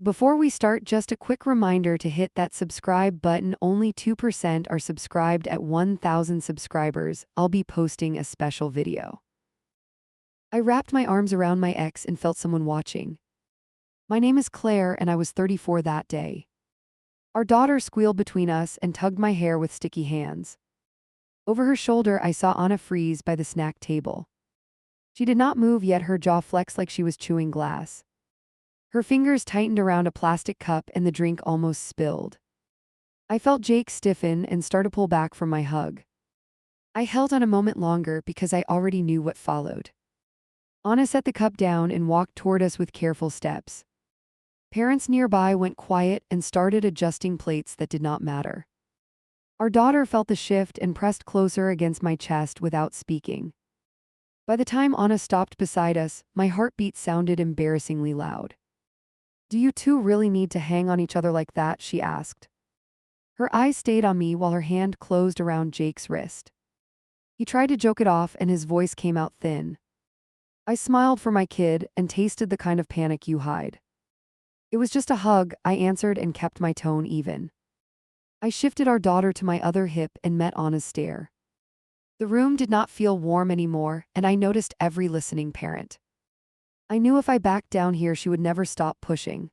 Before we start, just a quick reminder to hit that subscribe button. Only 2% are subscribed at 1,000 subscribers. I'll be posting a special video. I wrapped my arms around my ex and felt someone watching. My name is Claire and I was 34 that day. Our daughter squealed between us and tugged my hair with sticky hands. Over her shoulder, I saw Anna freeze by the snack table. She did not move, yet her jaw flexed like she was chewing glass. Her fingers tightened around a plastic cup and the drink almost spilled. I felt Jake stiffen and start to pull back from my hug. I held on a moment longer because I already knew what followed. Anna set the cup down and walked toward us with careful steps. Parents nearby went quiet and started adjusting plates that did not matter. Our daughter felt the shift and pressed closer against my chest without speaking. By the time Anna stopped beside us, my heartbeat sounded embarrassingly loud. "Do you two really need to hang on each other like that?" she asked. Her eyes stayed on me while her hand closed around Jake's wrist. He tried to joke it off and his voice came out thin. I smiled for my kid and tasted the kind of panic you hide. "It was just a hug," I answered and kept my tone even. I shifted our daughter to my other hip and met Anna's stare. The room did not feel warm anymore, and I noticed every listening parent. I knew if I backed down here she would never stop pushing.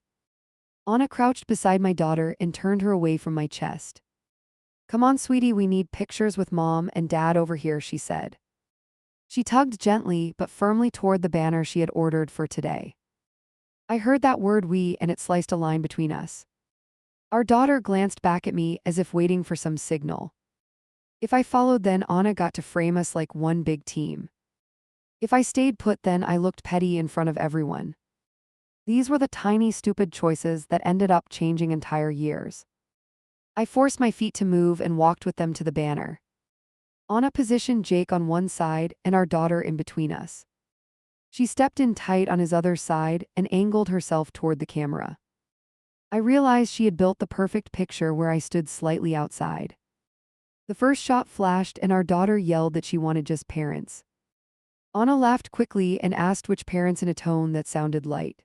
Anna crouched beside my daughter and turned her away from my chest. "Come on, sweetie, we need pictures with mom and dad over here," she said. She tugged gently but firmly toward the banner she had ordered for today. I heard that word "we" and it sliced a line between us. Our daughter glanced back at me as if waiting for some signal. If I followed, then Anna got to frame us like one big team. If I stayed put, then I looked petty in front of everyone. These were the tiny, stupid choices that ended up changing entire years. I forced my feet to move and walked with them to the banner. Anna positioned Jake on one side and our daughter in between us. She stepped in tight on his other side and angled herself toward the camera. I realized she had built the perfect picture where I stood slightly outside. The first shot flashed and our daughter yelled that she wanted just parents. Anna laughed quickly and asked which parents in a tone that sounded light.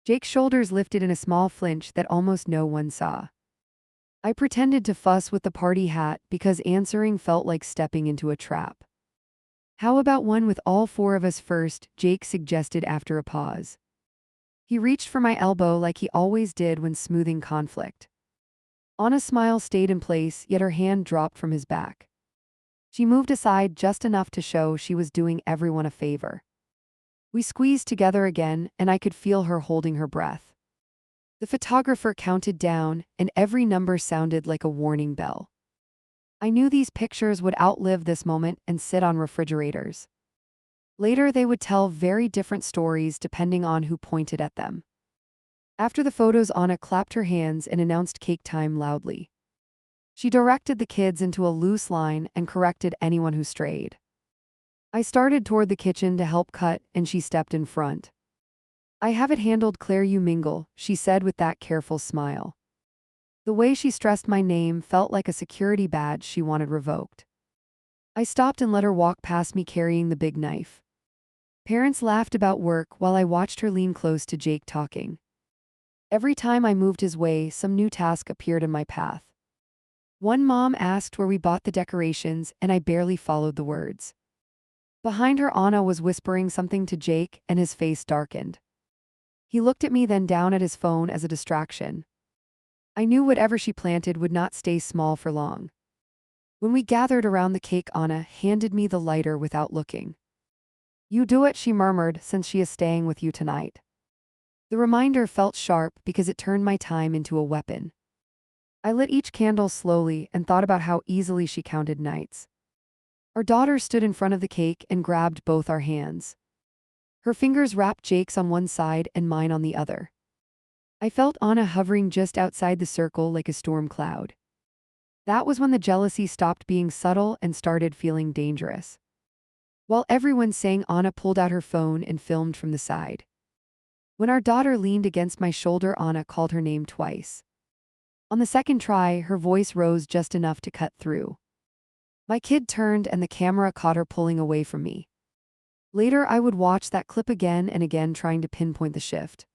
Jake's shoulders lifted in a small flinch that almost no one saw. I pretended to fuss with the party hat because answering felt like stepping into a trap. "How about one with all four of us first?" Jake suggested after a pause. He reached for my elbow like he always did when smoothing conflict. Anna's smile stayed in place, yet her hand dropped from his back. She moved aside just enough to show she was doing everyone a favor. We squeezed together again, and I could feel her holding her breath. The photographer counted down, and every number sounded like a warning bell. I knew these pictures would outlive this moment and sit on refrigerators. Later, they would tell very different stories depending on who pointed at them. After the photos, Anna clapped her hands and announced cake time loudly. She directed the kids into a loose line and corrected anyone who strayed. I started toward the kitchen to help cut, and she stepped in front. "I have it handled, Claire, you mingle," she said with that careful smile. The way she stressed my name felt like a security badge she wanted revoked. I stopped and let her walk past me carrying the big knife. Parents laughed about work while I watched her lean close to Jake talking. Every time I moved his way, some new task appeared in my path. One mom asked where we bought the decorations, and I barely followed the words. Behind her, Anna was whispering something to Jake, and his face darkened. He looked at me, then down at his phone as a distraction. I knew whatever she planted would not stay small for long. When we gathered around the cake, Anna handed me the lighter without looking. "You do it," she murmured, "since she is staying with you tonight." The reminder felt sharp because it turned my time into a weapon. I lit each candle slowly and thought about how easily she counted nights. Our daughter stood in front of the cake and grabbed both our hands. Her fingers wrapped Jake's on one side and mine on the other. I felt Anna hovering just outside the circle like a storm cloud. That was when the jealousy stopped being subtle and started feeling dangerous. While everyone sang, Anna pulled out her phone and filmed from the side. When our daughter leaned against my shoulder, Anna called her name twice. On the second try, her voice rose just enough to cut through. My kid turned and the camera caught her pulling away from me. Later, I would watch that clip again and again, trying to pinpoint the shift.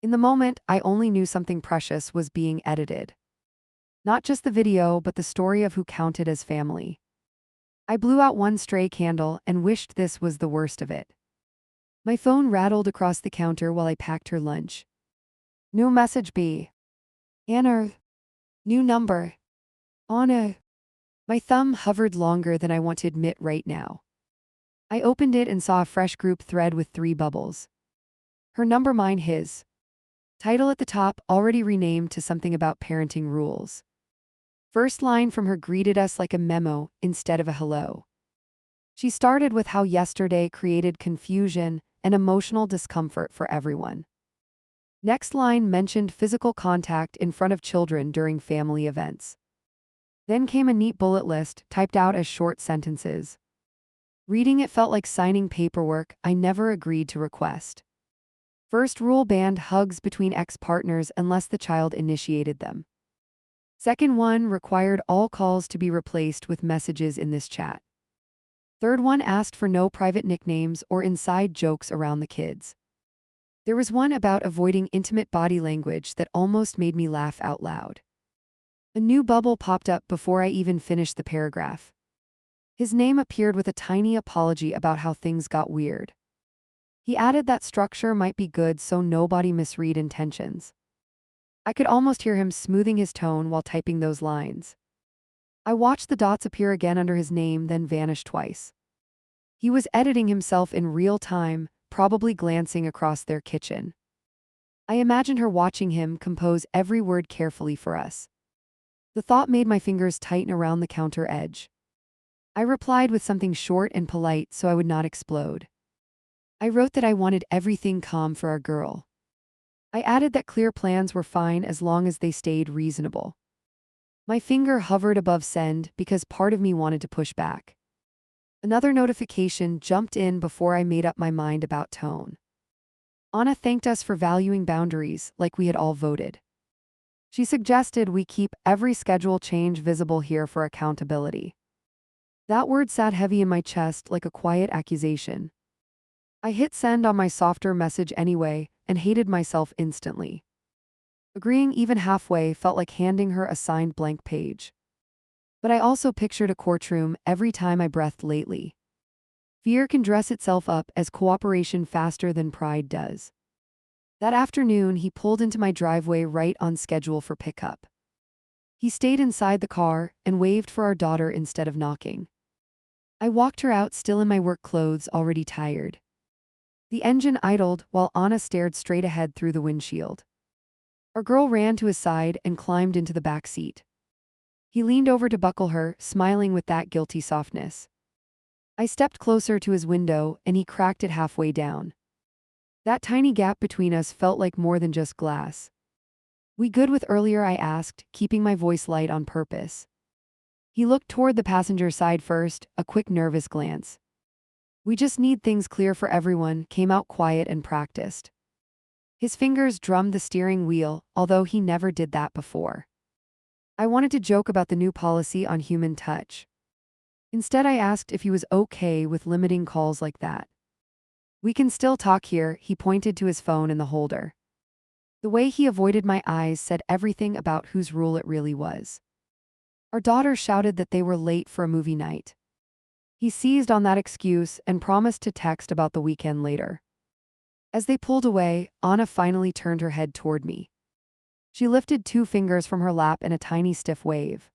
In the moment, I only knew something precious was being edited. Not just the video, but the story of who counted as family. I blew out one stray candle and wished this was the worst of it. My phone rattled across the counter while I packed her lunch. New message B. Anna. New number. Anna. My thumb hovered longer than I want to admit right now. I opened it and saw a fresh group thread with 3 bubbles. Her number, mine, his. Title at the top already renamed to something about parenting rules. First line from her greeted us like a memo instead of a hello. She started with how yesterday created confusion and emotional discomfort for everyone. Next line mentioned physical contact in front of children during family events. Then came a neat bullet list typed out as short sentences. Reading it felt like signing paperwork I never agreed to request. First rule banned hugs between ex-partners unless the child initiated them. Second one required all calls to be replaced with messages in this chat. Third one asked for no private nicknames or inside jokes around the kids. There was one about avoiding intimate body language that almost made me laugh out loud. A new bubble popped up before I even finished the paragraph. His name appeared with a tiny apology about how things got weird. He added that structure might be good so nobody misread intentions. I could almost hear him smoothing his tone while typing those lines. I watched the dots appear again under his name, then vanish twice. He was editing himself in real time, probably glancing across their kitchen. I imagined her watching him compose every word carefully for us. The thought made my fingers tighten around the counter edge. I replied with something short and polite so I would not explode. I wrote that I wanted everything calm for our girl. I added that clear plans were fine as long as they stayed reasonable. My finger hovered above send because part of me wanted to push back. Another notification jumped in before I made up my mind about tone. Anna thanked us for valuing boundaries like we had all voted. She suggested we keep every schedule change visible here for accountability. That word sat heavy in my chest like a quiet accusation. I hit send on my softer message anyway and hated myself instantly. Agreeing even halfway felt like handing her a signed blank page. But I also pictured a courtroom every time I breathed lately. Fear can dress itself up as cooperation faster than pride does. That afternoon, he pulled into my driveway right on schedule for pickup. He stayed inside the car and waved for our daughter instead of knocking. I walked her out still in my work clothes, already tired. The engine idled while Anna stared straight ahead through the windshield. Our girl ran to his side and climbed into the back seat. He leaned over to buckle her, smiling with that guilty softness. I stepped closer to his window and he cracked it halfway down. That tiny gap between us felt like more than just glass. "We good with earlier?" I asked, keeping my voice light on purpose. He looked toward the passenger side first, a quick nervous glance. "We just need things clear for everyone," came out quiet and practiced. His fingers drummed the steering wheel, although he never did that before. I wanted to joke about the new policy on human touch. Instead, I asked if he was okay with limiting calls like that. "We can still talk here," he pointed to his phone in the holder. The way he avoided my eyes said everything about whose rule it really was. Our daughter shouted that they were late for a movie night. He seized on that excuse and promised to text about the weekend later. As they pulled away, Anna finally turned her head toward me. She lifted 2 fingers from her lap in a tiny stiff wave.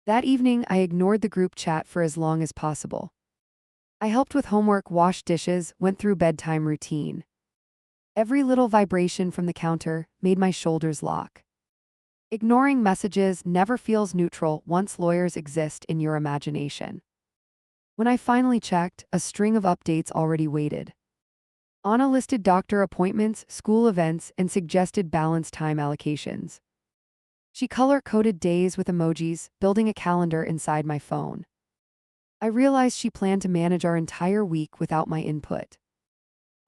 That evening, I ignored the group chat for as long as possible. I helped with homework, washed dishes, went through bedtime routine. Every little vibration from the counter made my shoulders lock. Ignoring messages never feels neutral once lawyers exist in your imagination. When I finally checked, a string of updates already waited. Anna listed doctor appointments, school events, and suggested balanced time allocations. She color-coded days with emojis, building a calendar inside my phone. I realized she planned to manage our entire week without my input.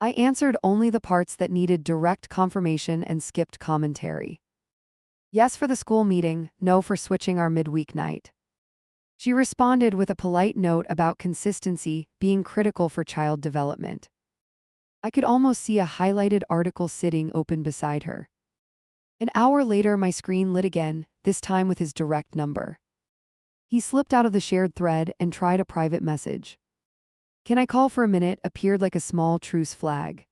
I answered only the parts that needed direct confirmation and skipped commentary. Yes for the school meeting, no for switching our midweek night. She responded with a polite note about consistency being critical for child development. I could almost see a highlighted article sitting open beside her. An hour later, my screen lit again, this time with his direct number. He slipped out of the shared thread and tried a private message. "Can I call for a minute?" appeared like a small truce flag.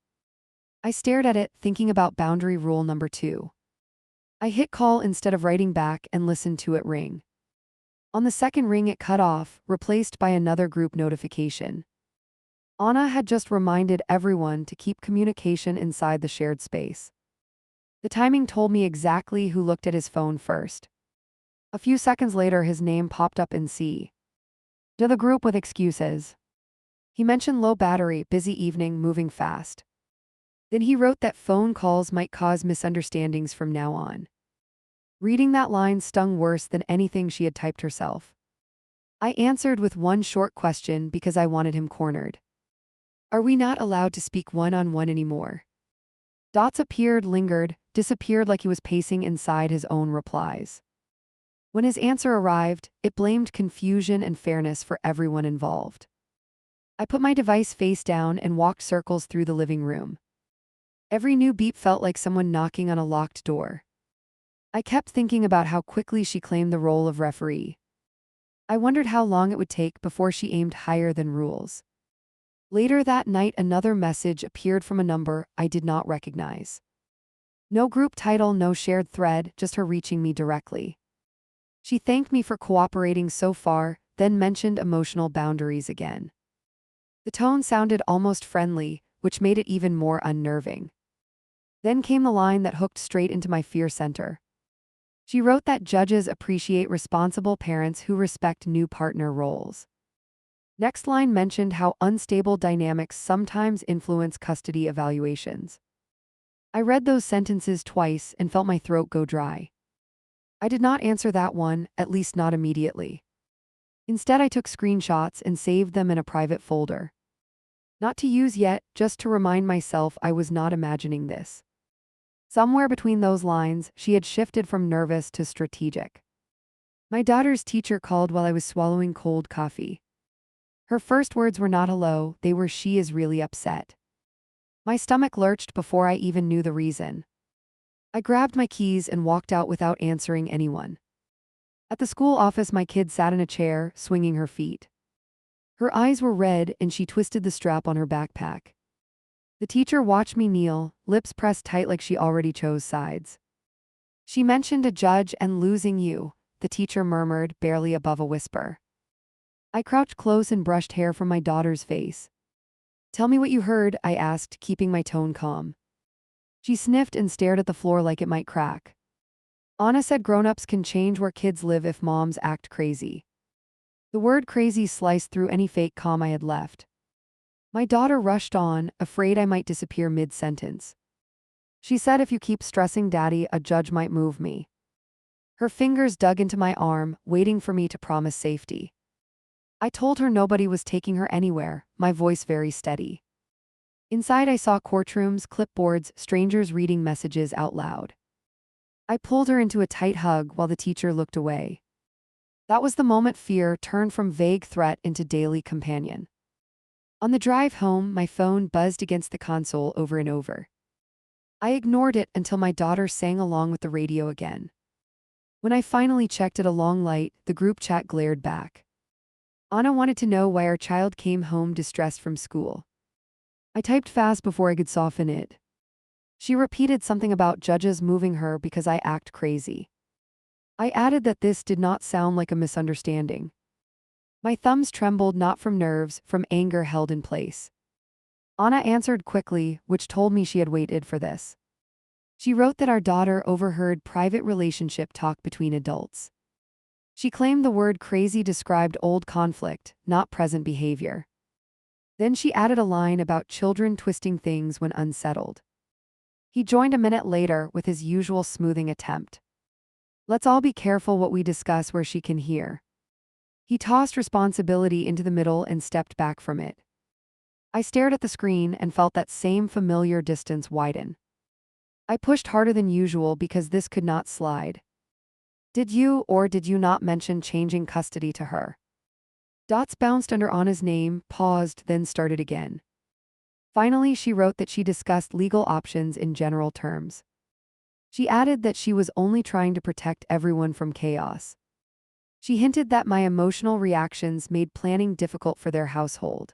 I stared at it, thinking about boundary rule number 2. I hit call instead of writing back and listened to it ring. On the second ring, it cut off, replaced by another group notification. Anna had just reminded everyone to keep communication inside the shared space. The timing told me exactly who looked at his phone first. A few seconds later, his name popped up in C. To the group with excuses. He mentioned low battery, busy evening, moving fast. Then he wrote that phone calls might cause misunderstandings from now on. Reading that line stung worse than anything she had typed herself. I answered with one short question because I wanted him cornered. "Are we not allowed to speak one-on-one anymore?" Dots appeared, lingered, disappeared like he was pacing inside his own replies. When his answer arrived, it blamed confusion and fairness for everyone involved. I put my device face down and walked circles through the living room. Every new beep felt like someone knocking on a locked door. I kept thinking about how quickly she claimed the role of referee. I wondered how long it would take before she aimed higher than rules. Later that night, another message appeared from a number I did not recognize. No group title, no shared thread, just her reaching me directly. She thanked me for cooperating so far, then mentioned emotional boundaries again. The tone sounded almost friendly, which made it even more unnerving. Then came the line that hooked straight into my fear center. She wrote that judges appreciate responsible parents who respect new partner roles. Next line mentioned how unstable dynamics sometimes influence custody evaluations. I read those sentences twice and felt my throat go dry. I did not answer that one, at least not immediately. Instead, I took screenshots and saved them in a private folder. Not to use yet, just to remind myself I was not imagining this. Somewhere between those lines, she had shifted from nervous to strategic. My daughter's teacher called while I was swallowing cold coffee. Her first words were not hello, they were "she is really upset." My stomach lurched before I even knew the reason. I grabbed my keys and walked out without answering anyone. At the school office, my kid sat in a chair, swinging her feet. Her eyes were red and she twisted the strap on her backpack. The teacher watched me kneel, lips pressed tight like she already chose sides. "She mentioned a judge and losing you," the teacher murmured, barely above a whisper. I crouched close and brushed hair from my daughter's face. "Tell me what you heard," I asked, keeping my tone calm. She sniffed and stared at the floor like it might crack. "Anna said grown-ups can change where kids live if moms act crazy." The word crazy sliced through any fake calm I had left. My daughter rushed on, afraid I might disappear mid-sentence. "She said if you keep stressing Daddy, a judge might move me." Her fingers dug into my arm, waiting for me to promise safety. I told her nobody was taking her anywhere, my voice very steady. Inside, I saw courtrooms, clipboards, strangers reading messages out loud. I pulled her into a tight hug while the teacher looked away. That was the moment fear turned from vague threat into daily companion. On the drive home, my phone buzzed against the console over and over. I ignored it until my daughter sang along with the radio again. When I finally checked at a long light, the group chat glared back. Anna wanted to know why our child came home distressed from school. I typed fast before I could soften it. She repeated something about judges moving her because I act crazy. I added that this did not sound like a misunderstanding. My thumbs trembled not from nerves, from anger held in place. Anna answered quickly, which told me she had waited for this. She wrote that our daughter overheard private relationship talk between adults. She claimed the word crazy described old conflict, not present behavior. Then she added a line about children twisting things when unsettled. He joined a minute later with his usual smoothing attempt. "Let's all be careful what we discuss where she can hear." He tossed responsibility into the middle and stepped back from it. I stared at the screen and felt that same familiar distance widen. I pushed harder than usual because this could not slide. "Did you or did you not mention changing custody to her?" Dots bounced under Anna's name, paused, then started again. Finally, she wrote that she discussed legal options in general terms. She added that she was only trying to protect everyone from chaos. She hinted that my emotional reactions made planning difficult for their household.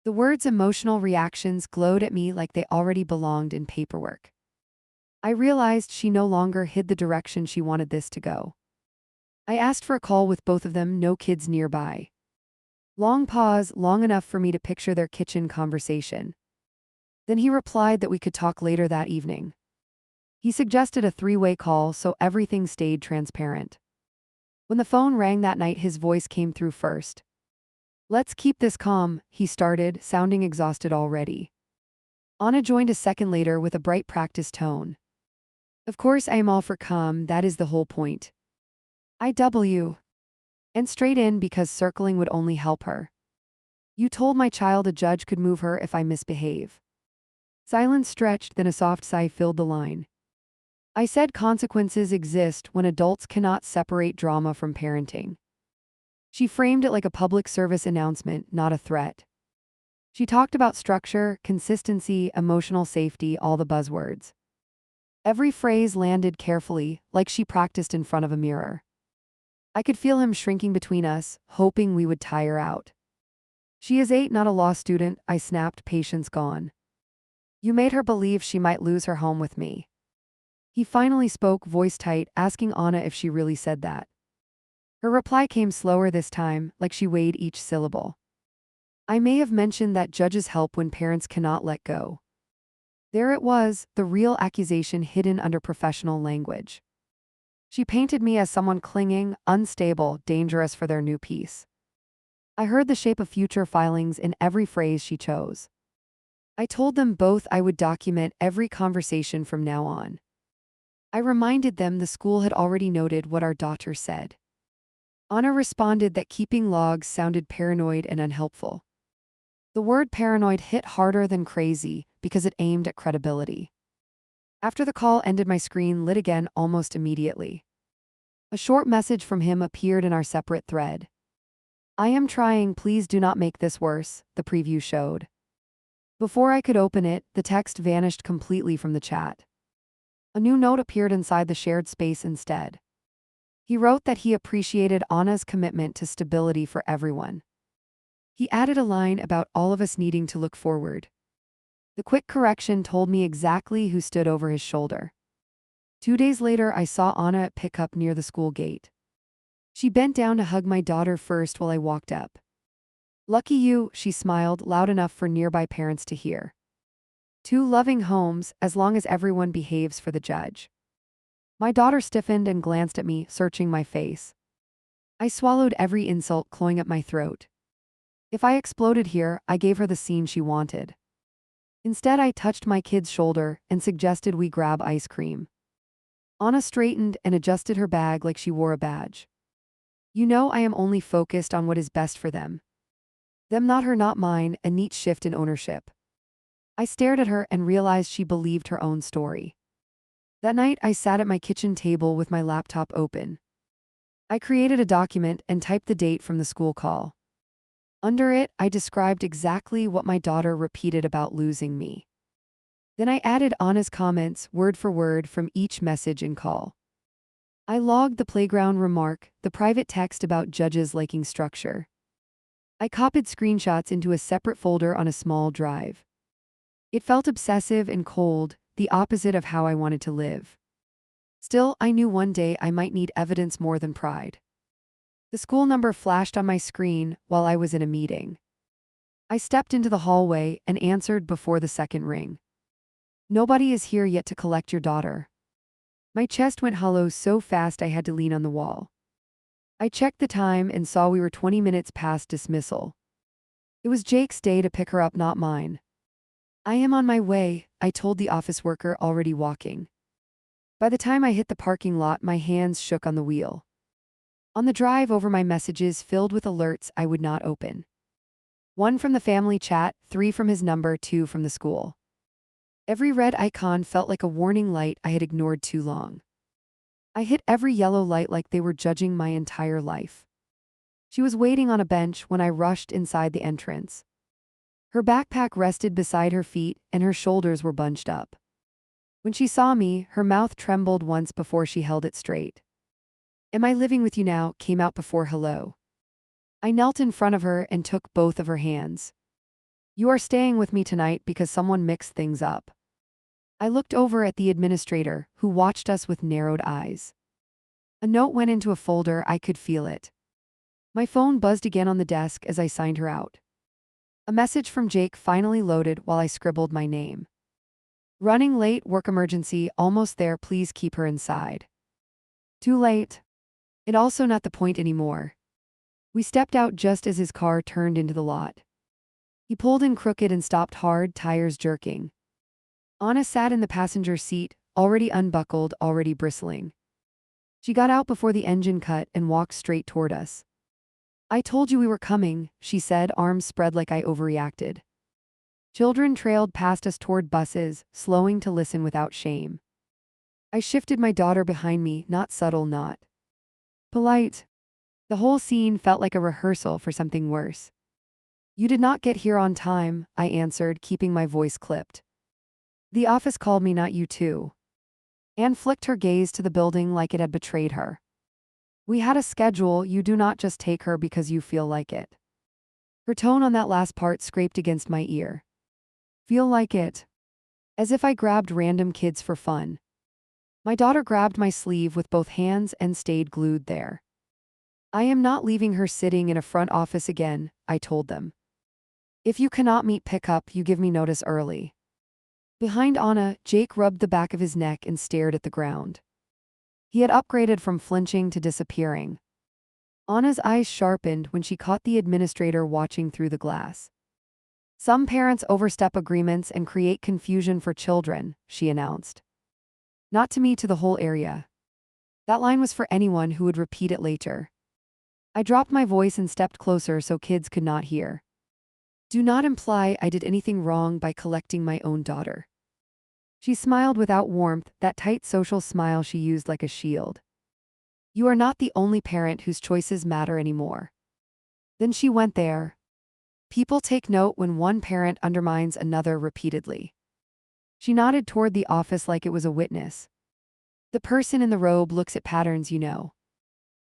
The words emotional reactions glowed at me like they already belonged in paperwork. I realized she no longer hid the direction she wanted this to go. I asked for a call with both of them, no kids nearby. Long pause, long enough for me to picture their kitchen conversation. Then he replied that we could talk later that evening. He suggested a three-way call so everything stayed transparent. When the phone rang that night, his voice came through first. "Let's keep this calm," he started, sounding exhausted already. Anna joined a second later with a bright practice tone. "Of course I am all for calm, that is the whole point. IW. And straight in because circling would only help her. You told my child a judge could move her if I misbehave." Silence stretched, then a soft sigh filled the line. "I said consequences exist when adults cannot separate drama from parenting." She framed it like a public service announcement, not a threat. She talked about structure, consistency, emotional safety, all the buzzwords. Every phrase landed carefully, like she practiced in front of a mirror. I could feel him shrinking between us, hoping we would tire out. "She is 8, not a law student," I snapped, patience gone. "You made her believe she might lose her home with me." He finally spoke, voice tight, asking Anna if she really said that. Her reply came slower this time, like she weighed each syllable. "I may have mentioned that judges help when parents cannot let go." There it was, the real accusation hidden under professional language. She painted me as someone clinging, unstable, dangerous for their new peace. I heard the shape of future filings in every phrase she chose. I told them both I would document every conversation from now on. I reminded them the school had already noted what our daughter said. Anna responded that keeping logs sounded paranoid and unhelpful. The word paranoid hit harder than crazy because it aimed at credibility. After the call ended, my screen lit again almost immediately. A short message from him appeared in our separate thread. "I am trying, please do not make this worse," the preview showed. Before I could open it, the text vanished completely from the chat. A new note appeared inside the shared space instead. He wrote that he appreciated Anna's commitment to stability for everyone. He added a line about all of us needing to look forward. The quick correction told me exactly who stood over his shoulder. 2 days later, I saw Anna at pickup near the school gate. She bent down to hug my daughter first while I walked up. "Lucky you," she smiled, loud enough for nearby parents to hear. "Two loving homes, as long as everyone behaves for the judge." My daughter stiffened and glanced at me, searching my face. I swallowed every insult clawing at my throat. If I exploded here, I gave her the scene she wanted. Instead, I touched my kid's shoulder and suggested we grab ice cream. Anna straightened and adjusted her bag like she wore a badge. "You know I am only focused on what is best for them." Them, not her, not mine, a neat shift in ownership. I stared at her and realized she believed her own story. That night, I sat at my kitchen table with my laptop open. I created a document and typed the date from the school call. Under it, I described exactly what my daughter repeated about losing me. Then I added Anna's comments, word for word, from each message and call. I logged the playground remark, the private text about judges liking structure. I copied screenshots into a separate folder on a small drive. It felt obsessive and cold, the opposite of how I wanted to live. Still, I knew one day I might need evidence more than pride. The school number flashed on my screen while I was in a meeting. I stepped into the hallway and answered before the second ring. "Nobody is here yet to collect your daughter." My chest went hollow so fast I had to lean on the wall. I checked the time and saw we were 20 minutes past dismissal. It was Jake's day to pick her up, not mine. "I am on my way," I told the office worker already walking. By the time I hit the parking lot, my hands shook on the wheel. On the drive over, my messages filled with alerts I would not open. 1 from the family chat, 3 from his number, 2 from the school. Every red icon felt like a warning light I had ignored too long. I hit every yellow light like they were judging my entire life. She was waiting on a bench when I rushed inside the entrance. Her backpack rested beside her feet and her shoulders were bunched up. When she saw me, her mouth trembled once before she held it straight. "Am I living with you now?" came out before hello. I knelt in front of her and took both of her hands. "You are staying with me tonight because someone mixed things up." I looked over at the administrator, who watched us with narrowed eyes. A note went into a folder. I could feel it. My phone buzzed again on the desk as I signed her out. A message from Jake finally loaded while I scribbled my name. "Running late, work emergency, almost there, please keep her inside." Too late. It also not the point anymore. We stepped out just as his car turned into the lot. He pulled in crooked and stopped hard, tires jerking. Anna sat in the passenger seat, already unbuckled, already bristling. She got out before the engine cut and walked straight toward us. "I told you we were coming," she said, arms spread like I overreacted. Children trailed past us toward buses, slowing to listen without shame. I shifted my daughter behind me, not subtle, not polite. The whole scene felt like a rehearsal for something worse. "You did not get here on time," I answered, keeping my voice clipped. "The office called me, not you too." Anne flicked her gaze to the building like it had betrayed her. "We had a schedule. You do not just take her because you feel like it." Her tone on that last part scraped against my ear. Feel like it? As if I grabbed random kids for fun. My daughter grabbed my sleeve with both hands and stayed glued there. "I am not leaving her sitting in a front office again," I told them. "If you cannot meet pickup, you give me notice early." Behind Anna, Jake rubbed the back of his neck and stared at the ground. He had upgraded from flinching to disappearing. Anna's eyes sharpened when she caught the administrator watching through the glass. "Some parents overstep agreements and create confusion for children," she announced. Not to me, to the whole area. That line was for anyone who would repeat it later. I dropped my voice and stepped closer so kids could not hear. "Do not imply I did anything wrong by collecting my own daughter." She smiled without warmth, that tight social smile she used like a shield. "You are not the only parent whose choices matter anymore." Then she went there. People take note when one parent undermines another repeatedly. She nodded toward the office like it was a witness. "The person in the robe looks at patterns, you know."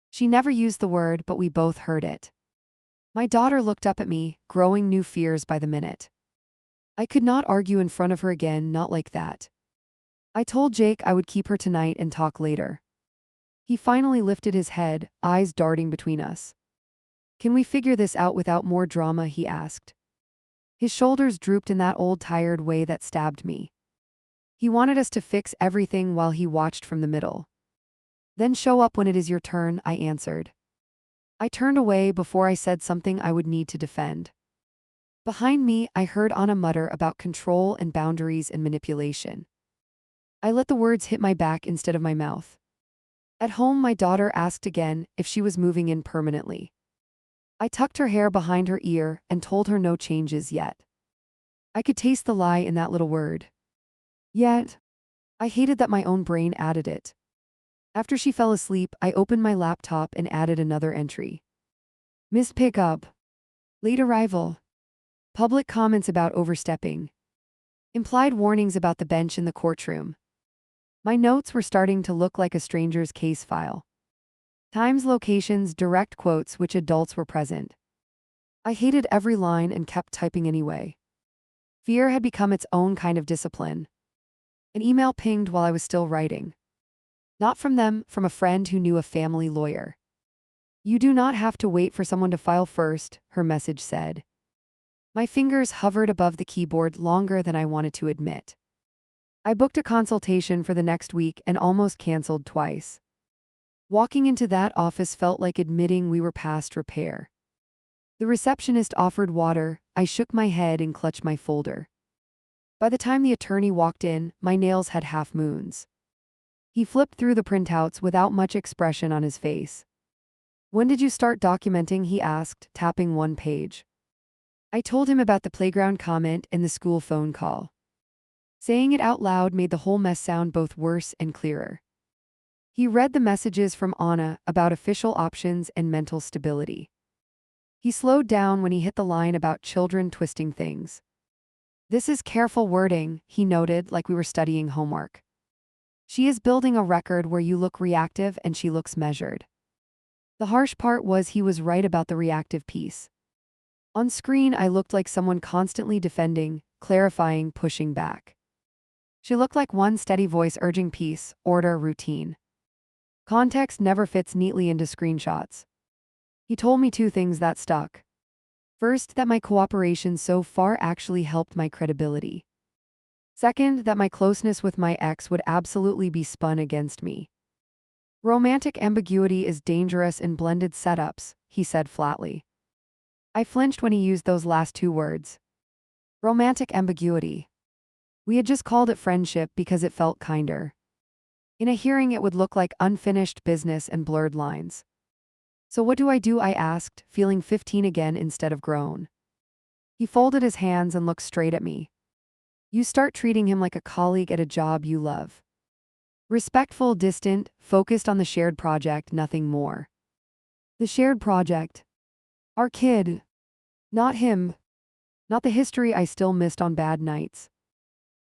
She never used the word, but we both heard it. My daughter looked up at me, growing new fears by the minute. I could not argue in front of her again, not like that. I told Jake I would keep her tonight and talk later. He finally lifted his head, eyes darting between us. "Can we figure this out without more drama?" he asked. His shoulders drooped in that old tired way that stabbed me. He wanted us to fix everything while he watched from the middle. "Then show up when it is your turn," I answered. I turned away before I said something I would need to defend. Behind me, I heard Anna mutter about control and boundaries and manipulation. I let the words hit my back instead of my mouth. At home, my daughter asked again if she was moving in permanently. I tucked her hair behind her ear and told her no changes yet. I could taste the lie in that little word. Yet, I hated that my own brain added it. After she fell asleep, I opened my laptop and added another entry. "Missed pickup. Late arrival. Public comments about overstepping. Implied warnings about the bench in the courtroom." My notes were starting to look like a stranger's case file. Times, locations, direct quotes, which adults were present. I hated every line and kept typing anyway. Fear had become its own kind of discipline. An email pinged while I was still writing. Not from them, from a friend who knew a family lawyer. "You do not have to wait for someone to file first," her message said. My fingers hovered above the keyboard longer than I wanted to admit. I booked a consultation for the next week and almost canceled twice. Walking into that office felt like admitting we were past repair. The receptionist offered water. I shook my head and clutched my folder. By the time the attorney walked in, my nails had half moons. He flipped through the printouts without much expression on his face. "When did you start documenting?" he asked, tapping one page. I told him about the playground comment and the school phone call. Saying it out loud made the whole mess sound both worse and clearer. He read the messages from Anna about official options and mental stability. He slowed down when he hit the line about children twisting things. This is careful wording, he noted, like we were studying homework. She is building a record where you look reactive and she looks measured. The harsh part was he was right about the reactive piece. On screen, I looked like someone constantly defending, clarifying, pushing back. She looked like one steady voice urging peace, order, routine. Context never fits neatly into screenshots. He told me two things that stuck. First, that my cooperation so far actually helped my credibility. Second, that my closeness with my ex would absolutely be spun against me. Romantic ambiguity is dangerous in blended setups, he said flatly. I flinched when he used those last two words. Romantic ambiguity. We had just called it friendship because it felt kinder. In a hearing, it would look like unfinished business and blurred lines. So what do? I asked, feeling 15 again instead of grown. He folded his hands and looked straight at me. You start treating him like a colleague at a job you love. Respectful, distant, focused on the shared project, nothing more. The shared project. Our kid. Not him. Not the history I still missed on bad nights.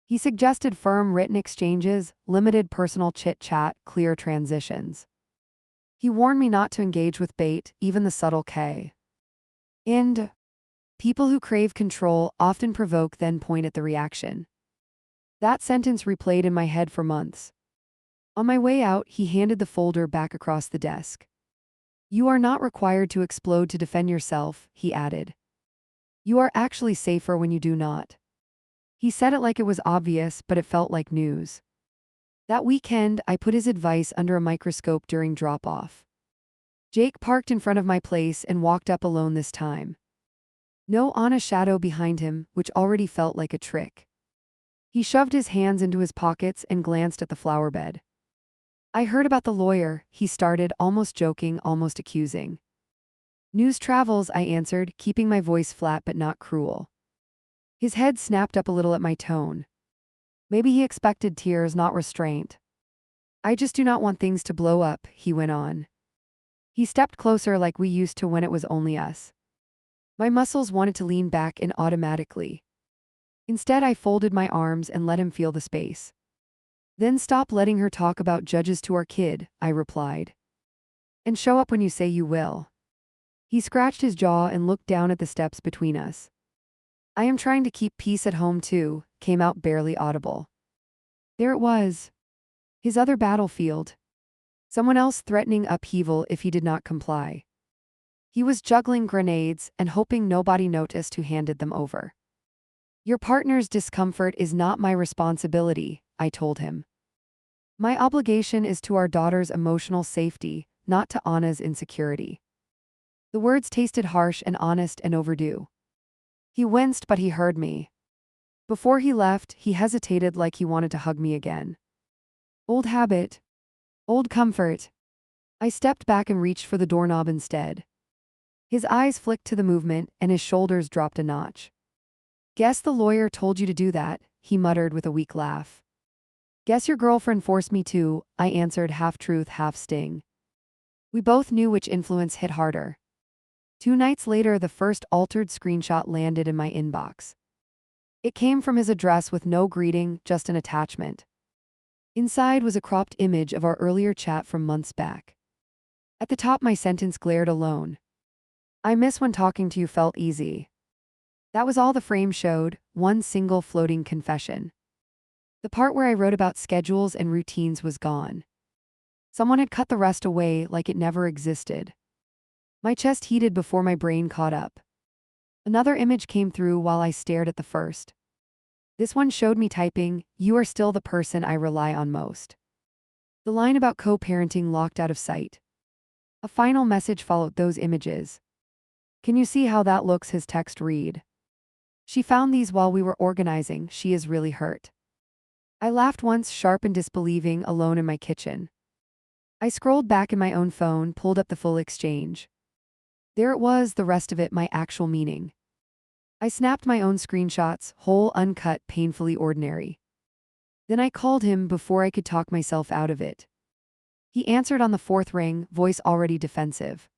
He suggested firm written exchanges, limited personal chit-chat, clear transitions. He warned me not to engage with bait, even the subtle K. And people who crave control often provoke then point at the reaction. That sentence replayed in my head for months. On my way out, he handed the folder back across the desk. You are not required to explode to defend yourself, he added. You are actually safer when you do not. He said it like it was obvious, but it felt like news. That weekend, I put his advice under a microscope during drop-off. Jake parked in front of my place and walked up alone this time. No Anna shadow behind him, which already felt like a trick. He shoved his hands into his pockets and glanced at the flower bed. I heard about the lawyer, he started, almost joking, almost accusing. News travels, I answered, keeping my voice flat but not cruel. His head snapped up a little at my tone. Maybe he expected tears, not restraint. I just do not want things to blow up, he went on. He stepped closer like we used to when it was only us. My muscles wanted to lean back in automatically. Instead, I folded my arms and let him feel the space. Then stop letting her talk about judges to our kid, I replied. And show up when you say you will. He scratched his jaw and looked down at the steps between us. I am trying to keep peace at home too, came out barely audible. There it was. His other battlefield. Someone else threatening upheaval if he did not comply. He was juggling grenades and hoping nobody noticed who handed them over. Your partner's discomfort is not my responsibility, I told him. My obligation is to our daughter's emotional safety, not to Anna's insecurity. The words tasted harsh and honest and overdue. He winced, but he heard me. Before he left, he hesitated like he wanted to hug me again. Old habit. Old comfort. I stepped back and reached for the doorknob instead. His eyes flicked to the movement, and his shoulders dropped a notch. Guess the lawyer told you to do that, he muttered with a weak laugh. Guess your girlfriend forced me to, I answered, half truth, half sting. We both knew which influence hit harder. 2 nights later, the first altered screenshot landed in my inbox. It came from his address with no greeting, just an attachment. Inside was a cropped image of our earlier chat from months back. At the top, my sentence glared alone. I miss when talking to you felt easy. That was all the frame showed, one single floating confession. The part where I wrote about schedules and routines was gone. Someone had cut the rest away like it never existed. My chest heated before my brain caught up. Another image came through while I stared at the first. This one showed me typing, "You are still the person I rely on most." The line about co-parenting locked out of sight. A final message followed those images. Can you see how that looks? His text read. She found these while we were organizing. She is really hurt. I laughed once, sharp and disbelieving, alone in my kitchen. I scrolled back in my own phone, pulled up the full exchange. There it was, the rest of it, my actual meaning. I snapped my own screenshots, whole, uncut, painfully ordinary. Then I called him before I could talk myself out of it. He answered on the 4th ring, voice already defensive.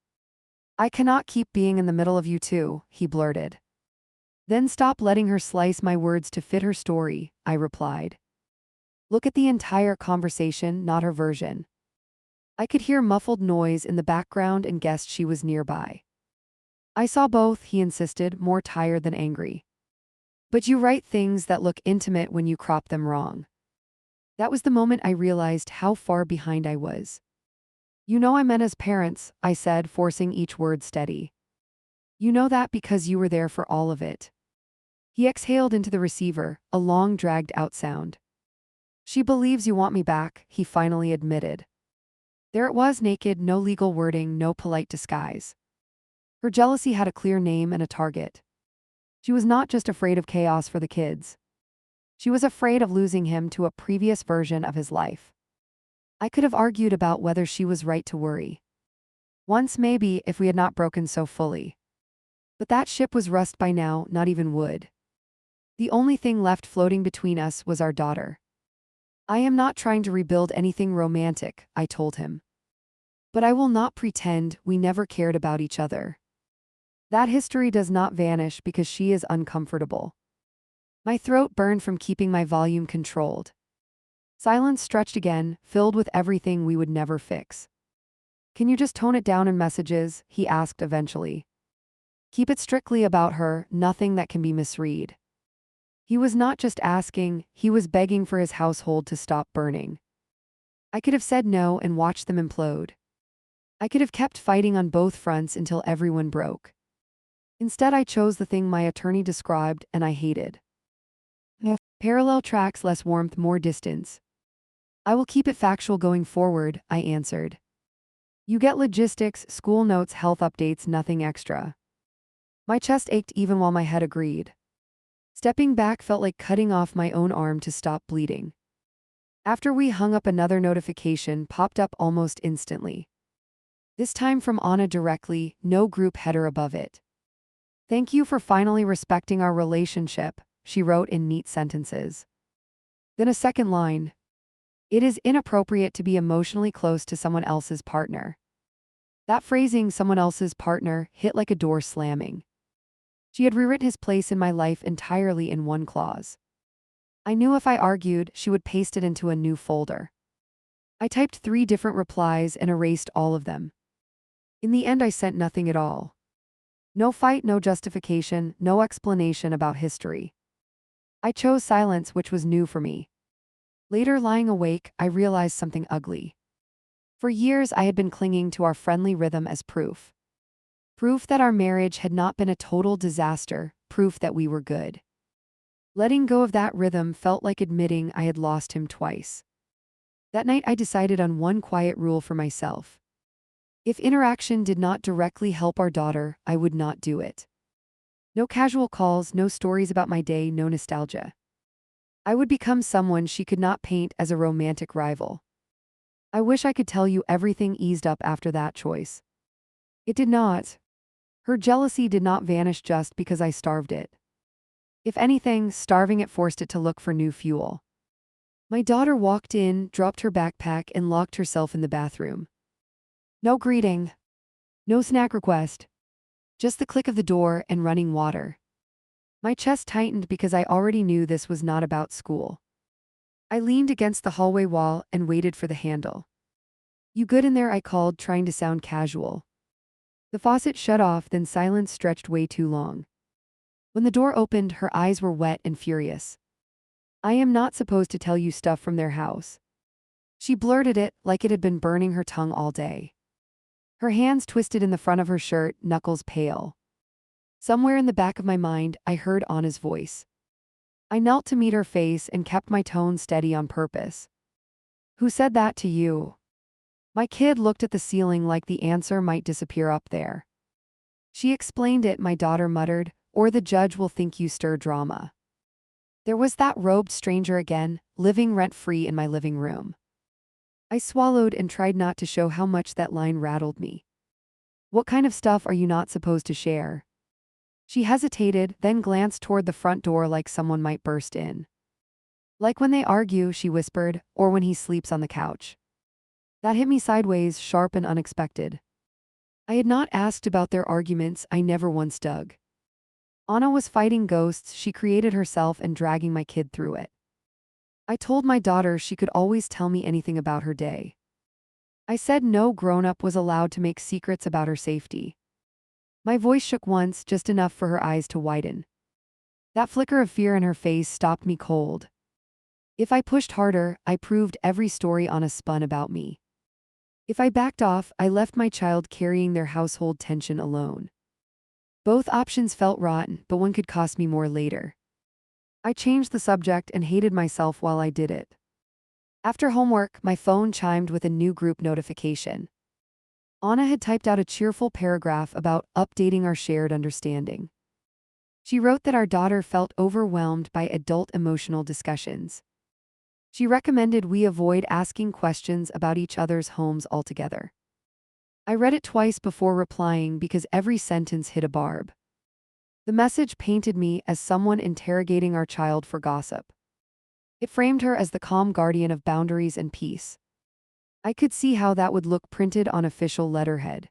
I cannot keep being in the middle of you two, he blurted. Then stop letting her slice my words to fit her story, I replied. Look at the entire conversation, not her version. I could hear muffled noise in the background and guessed she was nearby. I saw both, he insisted, more tired than angry. But you write things that look intimate when you crop them wrong. That was the moment I realized how far behind I was. You know I meant as parents, I said, forcing each word steady. You know that because you were there for all of it. He exhaled into the receiver, a long dragged-out sound. She believes you want me back, he finally admitted. There it was, naked, no legal wording, no polite disguise. Her jealousy had a clear name and a target. She was not just afraid of chaos for the kids. She was afraid of losing him to a previous version of his life. I could have argued about whether she was right to worry. Once maybe, if we had not broken so fully. But that ship was rust by now, not even wood. The only thing left floating between us was our daughter. I am not trying to rebuild anything romantic, I told him. But I will not pretend we never cared about each other. That history does not vanish because she is uncomfortable. My throat burned from keeping my volume controlled. Silence stretched again, filled with everything we would never fix. Can you just tone it down in messages? He asked eventually. Keep it strictly about her, nothing that can be misread. He was not just asking, he was begging for his household to stop burning. I could have said no and watched them implode. I could have kept fighting on both fronts until everyone broke. Instead, I chose the thing my attorney described and I hated. Parallel tracks, less warmth, more distance. I will keep it factual going forward, I answered. You get logistics, school notes, health updates, nothing extra. My chest ached even while my head agreed. Stepping back felt like cutting off my own arm to stop bleeding. After we hung up, another notification popped up almost instantly. This time from Anna directly, no group header above it. Thank you for finally respecting our relationship, she wrote in neat sentences. Then a second line. It is inappropriate to be emotionally close to someone else's partner. That phrasing, someone else's partner, hit like a door slamming. She had rewritten his place in my life entirely in one clause. I knew if I argued, she would paste it into a new folder. I typed 3 different replies and erased all of them. In the end, I sent nothing at all. No fight, no justification, no explanation about history. I chose silence, which was new for me. Later, lying awake, I realized something ugly. For years, I had been clinging to our friendly rhythm as proof. Proof that our marriage had not been a total disaster, proof that we were good. Letting go of that rhythm felt like admitting I had lost him twice. That night, I decided on one quiet rule for myself. If interaction did not directly help our daughter, I would not do it. No casual calls, no stories about my day, no nostalgia. I would become someone she could not paint as a romantic rival. I wish I could tell you everything eased up after that choice. It did not. Her jealousy did not vanish just because I starved it. If anything, starving it forced it to look for new fuel. My daughter walked in, dropped her backpack, and locked herself in the bathroom. No greeting. No snack request. Just the click of the door and running water. My chest tightened because I already knew this was not about school. I leaned against the hallway wall and waited for the handle. You good in there? I called, trying to sound casual. The faucet shut off, then silence stretched way too long. When the door opened, her eyes were wet and furious. I am not supposed to tell you stuff from their house. She blurted it like it had been burning her tongue all day. Her hands twisted in the front of her shirt, knuckles pale. Somewhere in the back of my mind, I heard Anna's voice. I knelt to meet her face and kept my tone steady on purpose. Who said that to you? My kid looked at the ceiling like the answer might disappear up there. She explained it, my daughter muttered, or the judge will think you stir drama. There was that robed stranger again, living rent-free in my living room. I swallowed and tried not to show how much that line rattled me. What kind of stuff are you not supposed to share? She hesitated, then glanced toward the front door like someone might burst in. Like when they argue, she whispered, or when he sleeps on the couch. That hit me sideways, sharp and unexpected. I had not asked about their arguments I never once dug. Anna was fighting ghosts she created herself and dragging my kid through it. I told my daughter she could always tell me anything about her day. I said no grown-up was allowed to make secrets about her safety. My voice shook once, just enough for her eyes to widen. That flicker of fear in her face stopped me cold. If I pushed harder, I proved every story Anna spun about me. If I backed off, I left my child carrying their household tension alone. Both options felt rotten, but one could cost me more later. I changed the subject and hated myself while I did it. After homework, my phone chimed with a new group notification. Anna had typed out a cheerful paragraph about updating our shared understanding. She wrote that our daughter felt overwhelmed by adult emotional discussions. She recommended we avoid asking questions about each other's homes altogether. I read it twice before replying because every sentence hit a barb. The message painted me as someone interrogating our child for gossip. It framed her as the calm guardian of boundaries and peace. I could see how that would look printed on official letterhead.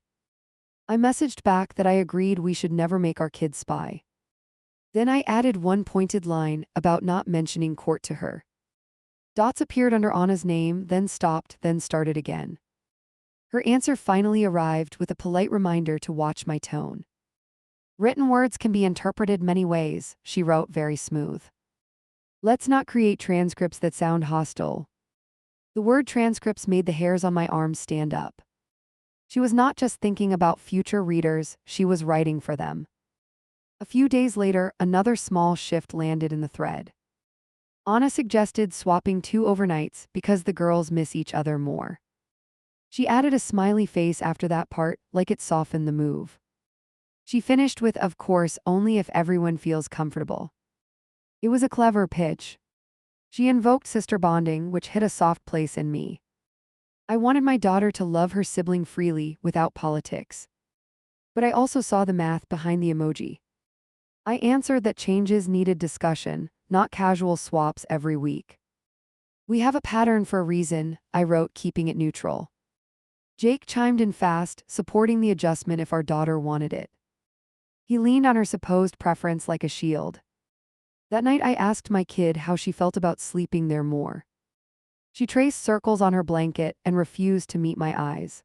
I messaged back that I agreed we should never make our kids spy. Then I added one pointed line about not mentioning court to her. Dots appeared under Anna's name, then stopped, then started again. Her answer finally arrived with a polite reminder to watch my tone. Written words can be interpreted many ways, she wrote, very smooth. Let's not create transcripts that sound hostile. The word transcripts made the hairs on my arms stand up. She was not just thinking about future readers, she was writing for them. A few days later, another small shift landed in the thread. Anna suggested swapping 2 overnights because the girls miss each other more. She added a smiley face after that part, like it softened the move. She finished with, of course, only if everyone feels comfortable. It was a clever pitch. She invoked sister bonding, which hit a soft place in me. I wanted my daughter to love her sibling freely, without politics. But I also saw the math behind the emoji. I answered that changes needed discussion, not casual swaps every week. We have a pattern for a reason, I wrote, keeping it neutral. Jake chimed in fast, supporting the adjustment if our daughter wanted it. He leaned on her supposed preference like a shield. That night I asked my kid how she felt about sleeping there more. She traced circles on her blanket and refused to meet my eyes.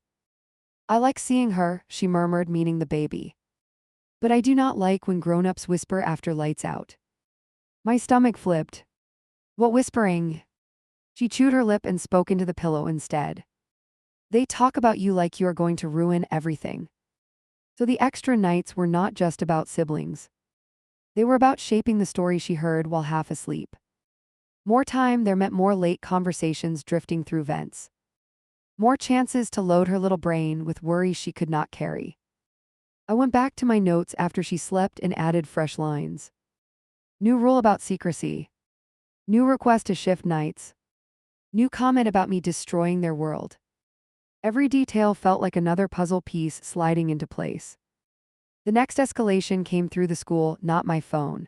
I like seeing her, she murmured, meaning the baby. But I do not like when grown-ups whisper after lights out. My stomach flipped. What whispering? She chewed her lip and spoke into the pillow instead. They talk about you like you are going to ruin everything. So the extra nights were not just about siblings. They were about shaping the story she heard while half asleep. More time there meant more late conversations drifting through vents. More chances to load her little brain with worry she could not carry. I went back to my notes after she slept and added fresh lines. New rule about secrecy. New request to shift nights. New comment about me destroying their world. Every detail felt like another puzzle piece sliding into place. The next escalation came through the school, not my phone.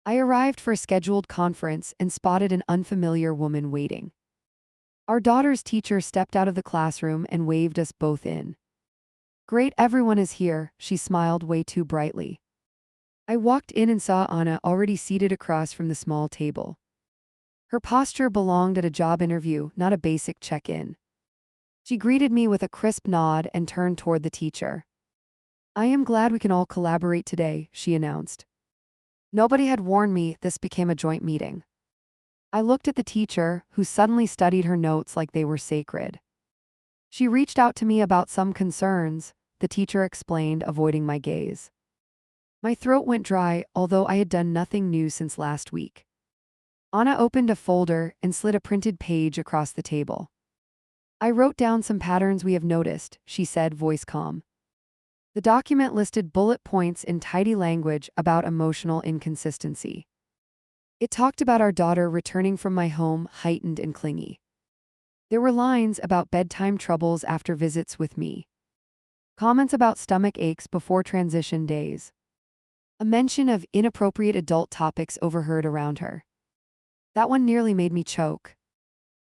I arrived for a scheduled conference and spotted an unfamiliar woman waiting. Our daughter's teacher stepped out of the classroom and waved us both in. Great, everyone is here, she smiled way too brightly. I walked in and saw Anna already seated across from the small table. Her posture belonged at a job interview, not a basic check-in. She greeted me with a crisp nod and turned toward the teacher. I am glad we can all collaborate today, she announced. Nobody had warned me this became a joint meeting. I looked at the teacher, who suddenly studied her notes like they were sacred. She reached out to me about some concerns, the teacher explained, avoiding my gaze. My throat went dry, although I had done nothing new since last week. Anna opened a folder and slid a printed page across the table. I wrote down some patterns we have noticed, she said, voice calm. The document listed bullet points in tidy language about emotional inconsistency. It talked about our daughter returning from my home heightened and clingy. There were lines about bedtime troubles after visits with me. Comments about stomach aches before transition days. A mention of inappropriate adult topics overheard around her. That one nearly made me choke.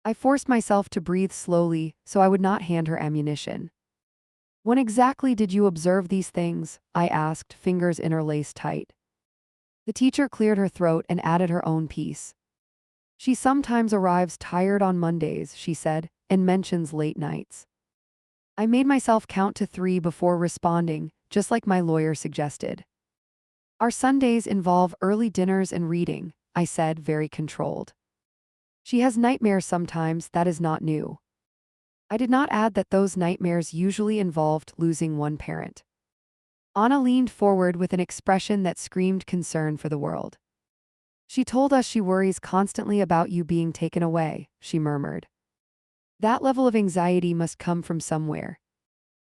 I forced myself to breathe slowly so I would not hand her ammunition. When exactly did you observe these things? I asked, fingers interlaced tight. The teacher cleared her throat and added her own piece. She sometimes arrives tired on Mondays, she said, and mentions late nights. I made myself count to 3 before responding, just like my lawyer suggested. Our Sundays involve early dinners and reading, I said, very controlled. She has nightmares sometimes, that is not new. I did not add that those nightmares usually involved losing one parent. Anna leaned forward with an expression that screamed concern for the world. She told us she worries constantly about you being taken away, she murmured. That level of anxiety must come from somewhere.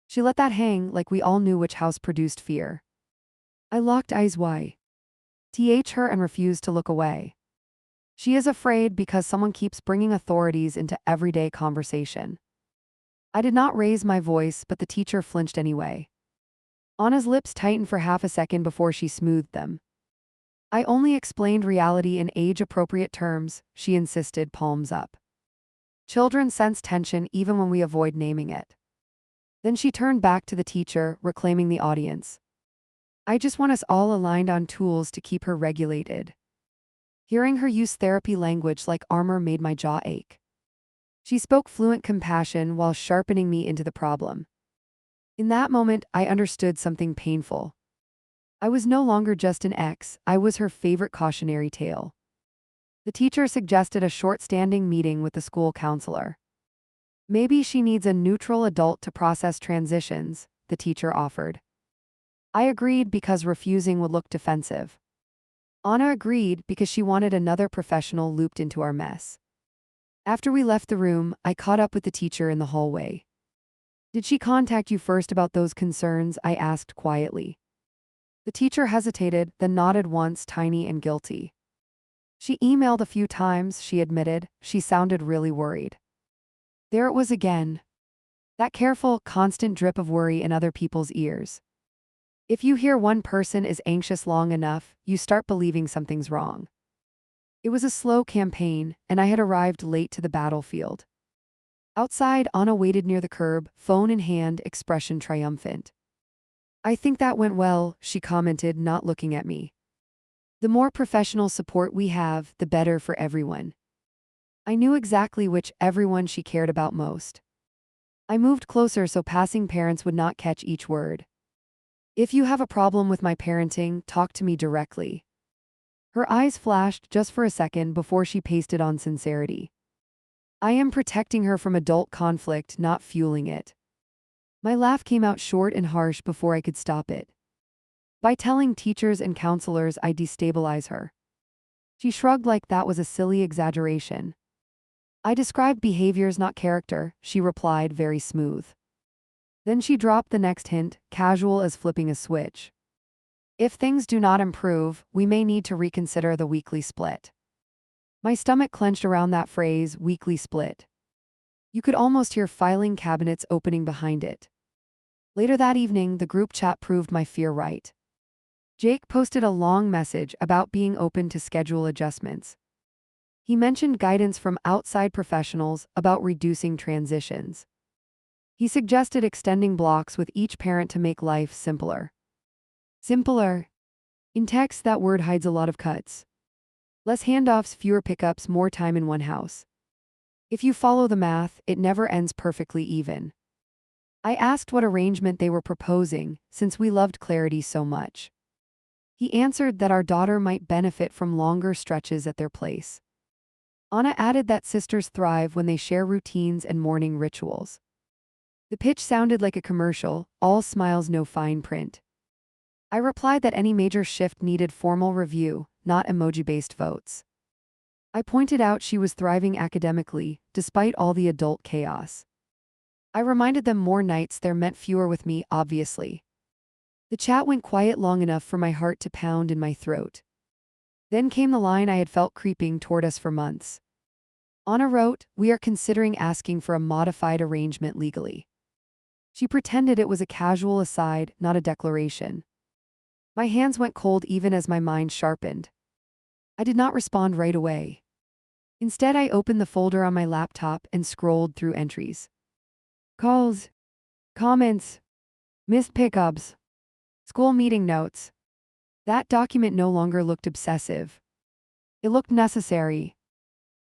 She let that hang like we all knew which house produced fear. I locked eyes wide. Her and refused to look away. She is afraid because someone keeps bringing authorities into everyday conversation. I did not raise my voice, but the teacher flinched anyway. Anna's lips tightened for half a second before she smoothed them. I only explained reality in age-appropriate terms, she insisted, palms up. Children sense tension even when we avoid naming it. Then she turned back to the teacher, reclaiming the audience. I just want us all aligned on tools to keep her regulated. Hearing her use therapy language like armor made my jaw ache. She spoke fluent compassion while sharpening me into the problem. In that moment, I understood something painful. I was no longer just an ex, I was her favorite cautionary tale. The teacher suggested a short standing meeting with the school counselor. Maybe she needs a neutral adult to process transitions, the teacher offered. I agreed because refusing would look defensive. Anna agreed because she wanted another professional looped into our mess. After we left the room, I caught up with the teacher in the hallway. Did she contact you first about those concerns? I asked quietly. The teacher hesitated, then nodded once, tiny and guilty. She emailed a few times, she admitted. She sounded really worried. There it was again. That careful, constant drip of worry in other people's ears. If you hear one person is anxious long enough, you start believing something's wrong. It was a slow campaign, and I had arrived late to the battlefield. Outside, Anna waited near the curb, phone in hand, expression triumphant. I think that went well, she commented, not looking at me. The more professional support we have, the better for everyone. I knew exactly which everyone she cared about most. I moved closer so passing parents would not catch each word. If you have a problem with my parenting, talk to me directly. Her eyes flashed just for a second before she pasted on sincerity. I am protecting her from adult conflict, not fueling it. My laugh came out short and harsh before I could stop it. By telling teachers and counselors I destabilize her. She shrugged like that was a silly exaggeration. I described behaviors, not character, she replied, very smooth. Then she dropped the next hint, casual as flipping a switch. If things do not improve, we may need to reconsider the weekly split. My stomach clenched around that phrase, weekly split. You could almost hear filing cabinets opening behind it. Later that evening, the group chat proved my fear right. Jake posted a long message about being open to schedule adjustments. He mentioned guidance from outside professionals about reducing transitions. He suggested extending blocks with each parent to make life simpler. Simpler. In text, that word hides a lot of cuts. Less handoffs, fewer pickups, more time in one house. If you follow the math, it never ends perfectly even. I asked what arrangement they were proposing, since we loved clarity so much. He answered that our daughter might benefit from longer stretches at their place. Anna added that sisters thrive when they share routines and morning rituals. The pitch sounded like a commercial, all smiles, no fine print. I replied that any major shift needed formal review, not emoji-based votes. I pointed out she was thriving academically, despite all the adult chaos. I reminded them more nights there meant fewer with me, obviously. The chat went quiet long enough for my heart to pound in my throat. Then came the line I had felt creeping toward us for months. Anna wrote, "We are considering asking for a modified arrangement legally." She pretended it was a casual aside, not a declaration. My hands went cold even as my mind sharpened. I did not respond right away. Instead, I opened the folder on my laptop and scrolled through entries. Calls. Comments. Missed pickups. School meeting notes. That document no longer looked obsessive. It looked necessary.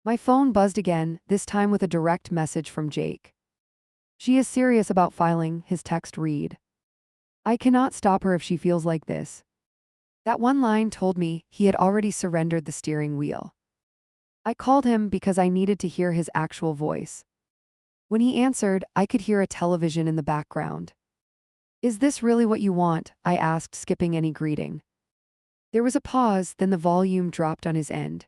My phone buzzed again, this time with a direct message from Jake. She is serious about filing, his text read. I cannot stop her if she feels like this. That one line told me he had already surrendered the steering wheel. I called him because I needed to hear his actual voice. When he answered, I could hear a television in the background. Is this really what you want? I asked, skipping any greeting. There was a pause, then the volume dropped on his end.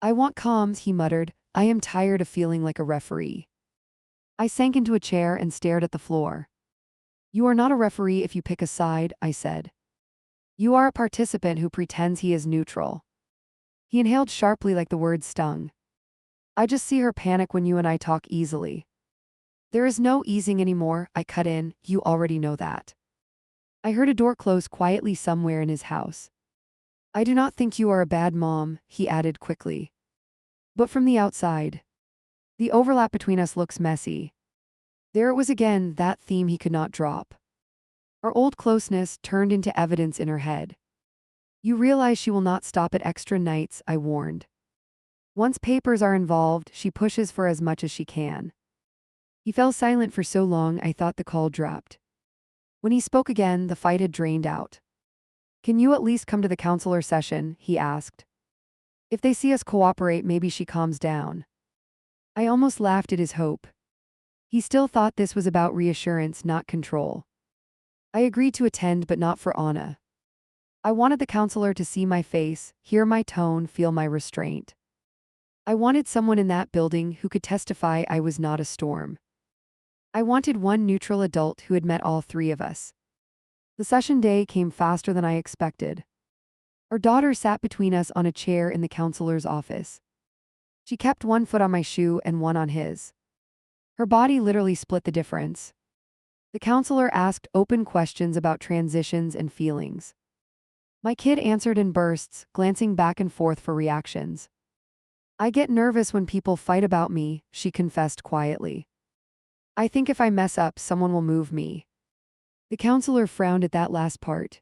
I want comms, he muttered. I am tired of feeling like a referee. I sank into a chair and stared at the floor. You are not a referee if you pick a side, I said. You are a participant who pretends he is neutral. He inhaled sharply like the words stung. I just see her panic when you and I talk easily. There is no easing anymore, I cut in, you already know that. I heard a door close quietly somewhere in his house. I do not think you are a bad mom, he added quickly. But from the outside, the overlap between us looks messy. There it was again, that theme he could not drop. Our old closeness turned into evidence in her head. You realize she will not stop at extra nights, I warned. Once papers are involved, she pushes for as much as she can. He fell silent for so long I thought the call dropped. When he spoke again, the fight had drained out. Can you at least come to the counselor session? He asked. If they see us cooperate, maybe she calms down. I almost laughed at his hope. He still thought this was about reassurance, not control. I agreed to attend, but not for Anna. I wanted the counselor to see my face, hear my tone, feel my restraint. I wanted someone in that building who could testify I was not a storm. I wanted one neutral adult who had met all three of us. The session day came faster than I expected. Our daughter sat between us on a chair in the counselor's office. She kept one foot on my shoe and one on his. Her body literally split the difference. The counselor asked open questions about transitions and feelings. My kid answered in bursts, glancing back and forth for reactions. I get nervous when people fight about me, she confessed quietly. I think if I mess up, someone will move me. The counselor frowned at that last part.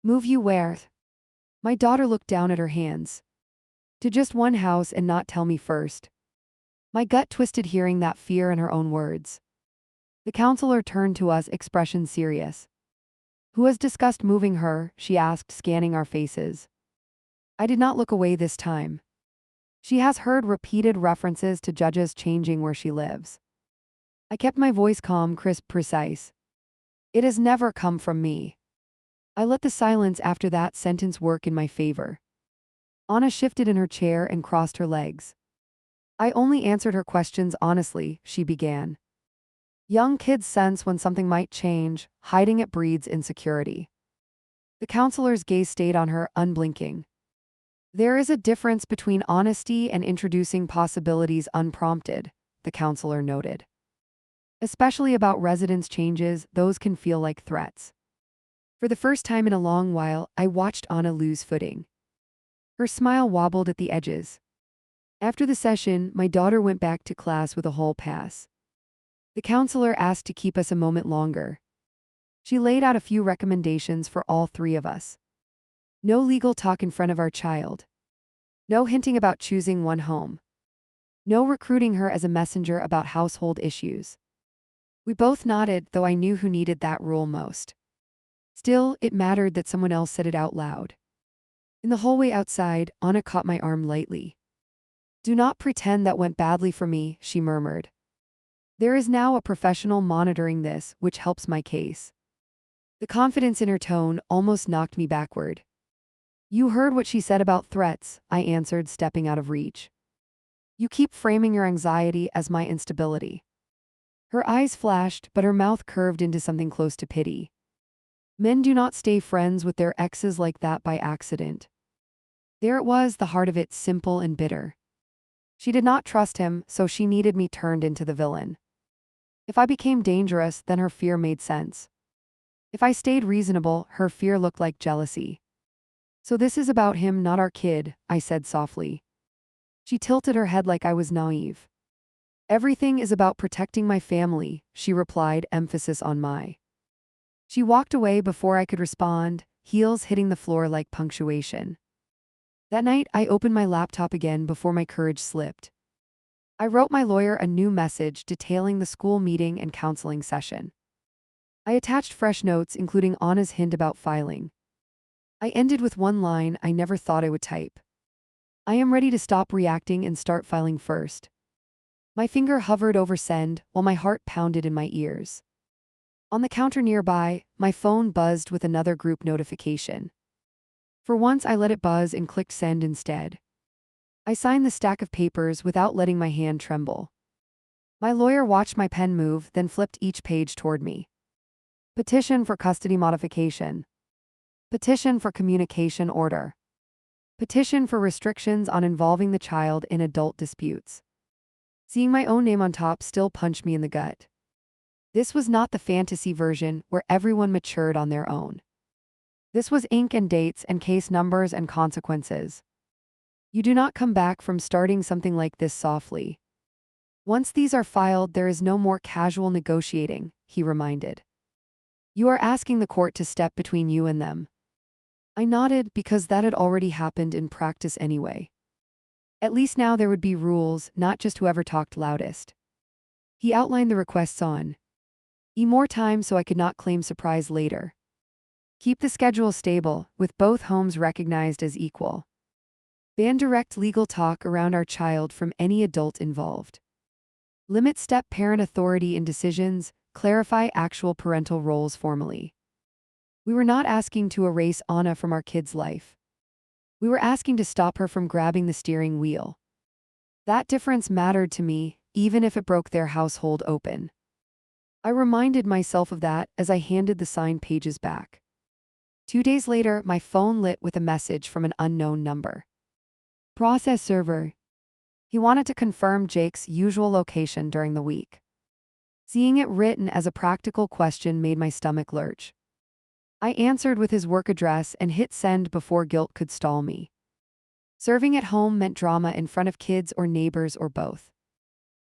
Move you where? My daughter looked down at her hands. To just one house and not tell me first. My gut twisted hearing that fear in her own words. The counselor turned to us, expression serious. Who has discussed moving her? She asked, scanning our faces. I did not look away this time. She has heard repeated references to judges changing where she lives. I kept my voice calm, crisp, precise. It has never come from me. I let the silence after that sentence work in my favor. Anna shifted in her chair and crossed her legs. I only answered her questions honestly, she began. Young kids sense when something might change, hiding it breeds insecurity. The counselor's gaze stayed on her, unblinking. There is a difference between honesty and introducing possibilities unprompted, the counselor noted. Especially about residence changes, those can feel like threats. For the first time in a long while, I watched Anna lose footing. Her smile wobbled at the edges. After the session, my daughter went back to class with a hall pass. The counselor asked to keep us a moment longer. She laid out a few recommendations for all three of us. No legal talk in front of our child. No hinting about choosing one home. No recruiting her as a messenger about household issues. We both nodded, though I knew who needed that rule most. Still, it mattered that someone else said it out loud. In the hallway outside, Anna caught my arm lightly. Do not pretend that went badly for me, she murmured. There is now a professional monitoring this, which helps my case. The confidence in her tone almost knocked me backward. You heard what she said about threats, I answered, stepping out of reach. You keep framing your anxiety as my instability. Her eyes flashed, but her mouth curved into something close to pity. Men do not stay friends with their exes like that by accident. There it was, the heart of it, simple and bitter. She did not trust him, so she needed me turned into the villain. If I became dangerous, then her fear made sense. If I stayed reasonable, her fear looked like jealousy. So this is about him, not our kid, I said softly. She tilted her head like I was naive. Everything is about protecting my family, she replied, emphasis on my. She walked away before I could respond, heels hitting the floor like punctuation. That night, I opened my laptop again before my courage slipped. I wrote my lawyer a new message detailing the school meeting and counseling session. I attached fresh notes, including Anna's hint about filing. I ended with one line I never thought I would type. I am ready to stop reacting and start filing first. My finger hovered over send while my heart pounded in my ears. On the counter nearby, my phone buzzed with another group notification. For once, I let it buzz and clicked send instead. I signed the stack of papers without letting my hand tremble. My lawyer watched my pen move, then flipped each page toward me. Petition for custody modification. Petition for communication order. Petition for restrictions on involving the child in adult disputes. Seeing my own name on top still punched me in the gut. This was not the fantasy version where everyone matured on their own. This was ink and dates and case numbers and consequences. You do not come back from starting something like this softly. Once these are filed, there is no more casual negotiating, he reminded. You are asking the court to step between you and them. I nodded because that had already happened in practice anyway. At least now there would be rules, not just whoever talked loudest. He outlined the requests on more time so I could not claim surprise later. Keep the schedule stable, with both homes recognized as equal. Ban direct legal talk around our child from any adult involved. Limit step-parent authority in decisions, clarify actual parental roles formally. We were not asking to erase Anna from our kid's life. We were asking to stop her from grabbing the steering wheel. That difference mattered to me, even if it broke their household open. I reminded myself of that as I handed the signed pages back. 2 days later, my phone lit with a message from an unknown number. Process server. He wanted to confirm Jake's usual location during the week. Seeing it written as a practical question made my stomach lurch. I answered with his work address and hit send before guilt could stall me. Serving at home meant drama in front of kids or neighbors or both.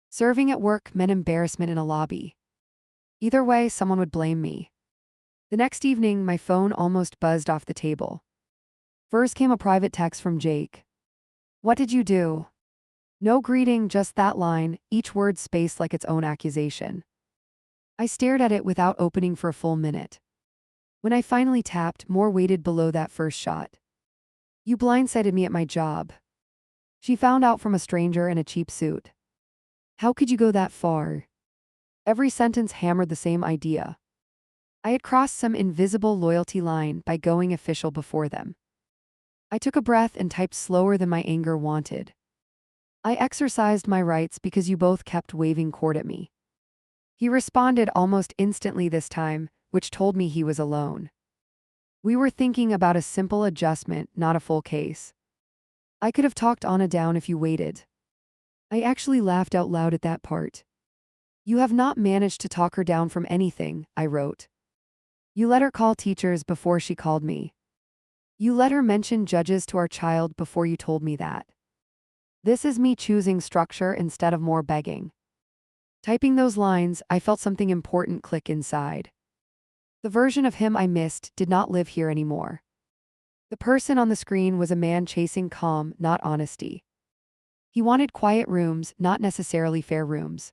Serving at work meant embarrassment in a lobby. Either way, someone would blame me. The next evening, my phone almost buzzed off the table. First came a private text from Jake. What did you do? No greeting, just that line, each word spaced like its own accusation. I stared at it without opening for a full minute. When I finally tapped, more waited below that first shot. You blindsided me at my job. She found out from a stranger in a cheap suit. How could you go that far? Every sentence hammered the same idea. I had crossed some invisible loyalty line by going official before them. I took a breath and typed slower than my anger wanted. I exercised my rights because you both kept waving court at me. He responded almost instantly this time, which told me he was alone. We were thinking about a simple adjustment, not a full case. I could have talked Anna down if you waited. I actually laughed out loud at that part. You have not managed to talk her down from anything, I wrote. You let her call teachers before she called me. You let her mention judges to our child before you told me that. This is me choosing structure instead of more begging. Typing those lines, I felt something important click inside. The version of him I missed did not live here anymore. The person on the screen was a man chasing calm, not honesty. He wanted quiet rooms, not necessarily fair rooms.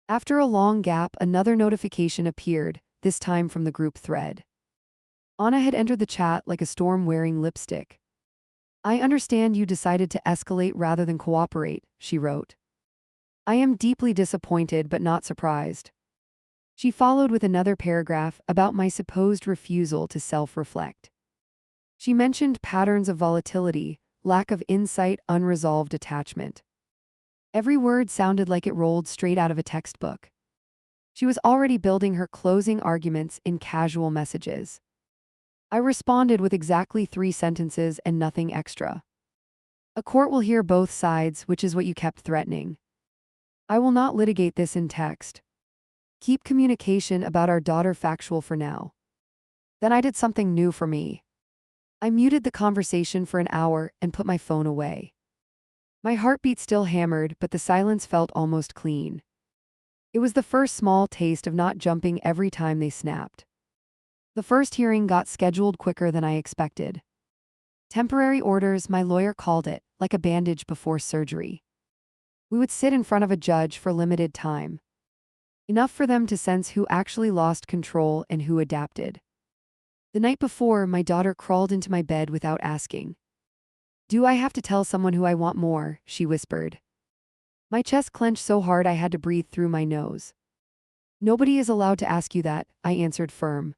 After a long gap, another notification appeared, this time from the group thread. Anna had entered the chat like a storm wearing lipstick. I understand you decided to escalate rather than cooperate, she wrote. I am deeply disappointed but not surprised. She followed with another paragraph about my supposed refusal to self-reflect. She mentioned patterns of volatility, lack of insight, unresolved attachment. Every word sounded like it rolled straight out of a textbook. She was already building her closing arguments in casual messages. I responded with exactly 3 sentences and nothing extra. A court will hear both sides, which is what you kept threatening. I will not litigate this in text. Keep communication about our daughter factual for now. Then I did something new for me. I muted the conversation for an hour and put my phone away. My heartbeat still hammered, but the silence felt almost clean. It was the first small taste of not jumping every time they snapped. The first hearing got scheduled quicker than I expected. Temporary orders, my lawyer called it, like a bandage before surgery. We would sit in front of a judge for limited time. Enough for them to sense who actually lost control and who adapted. The night before, my daughter crawled into my bed without asking. "Do I have to tell someone who I want more?" she whispered. My chest clenched so hard I had to breathe through my nose. "Nobody is allowed to ask you that," I answered firm.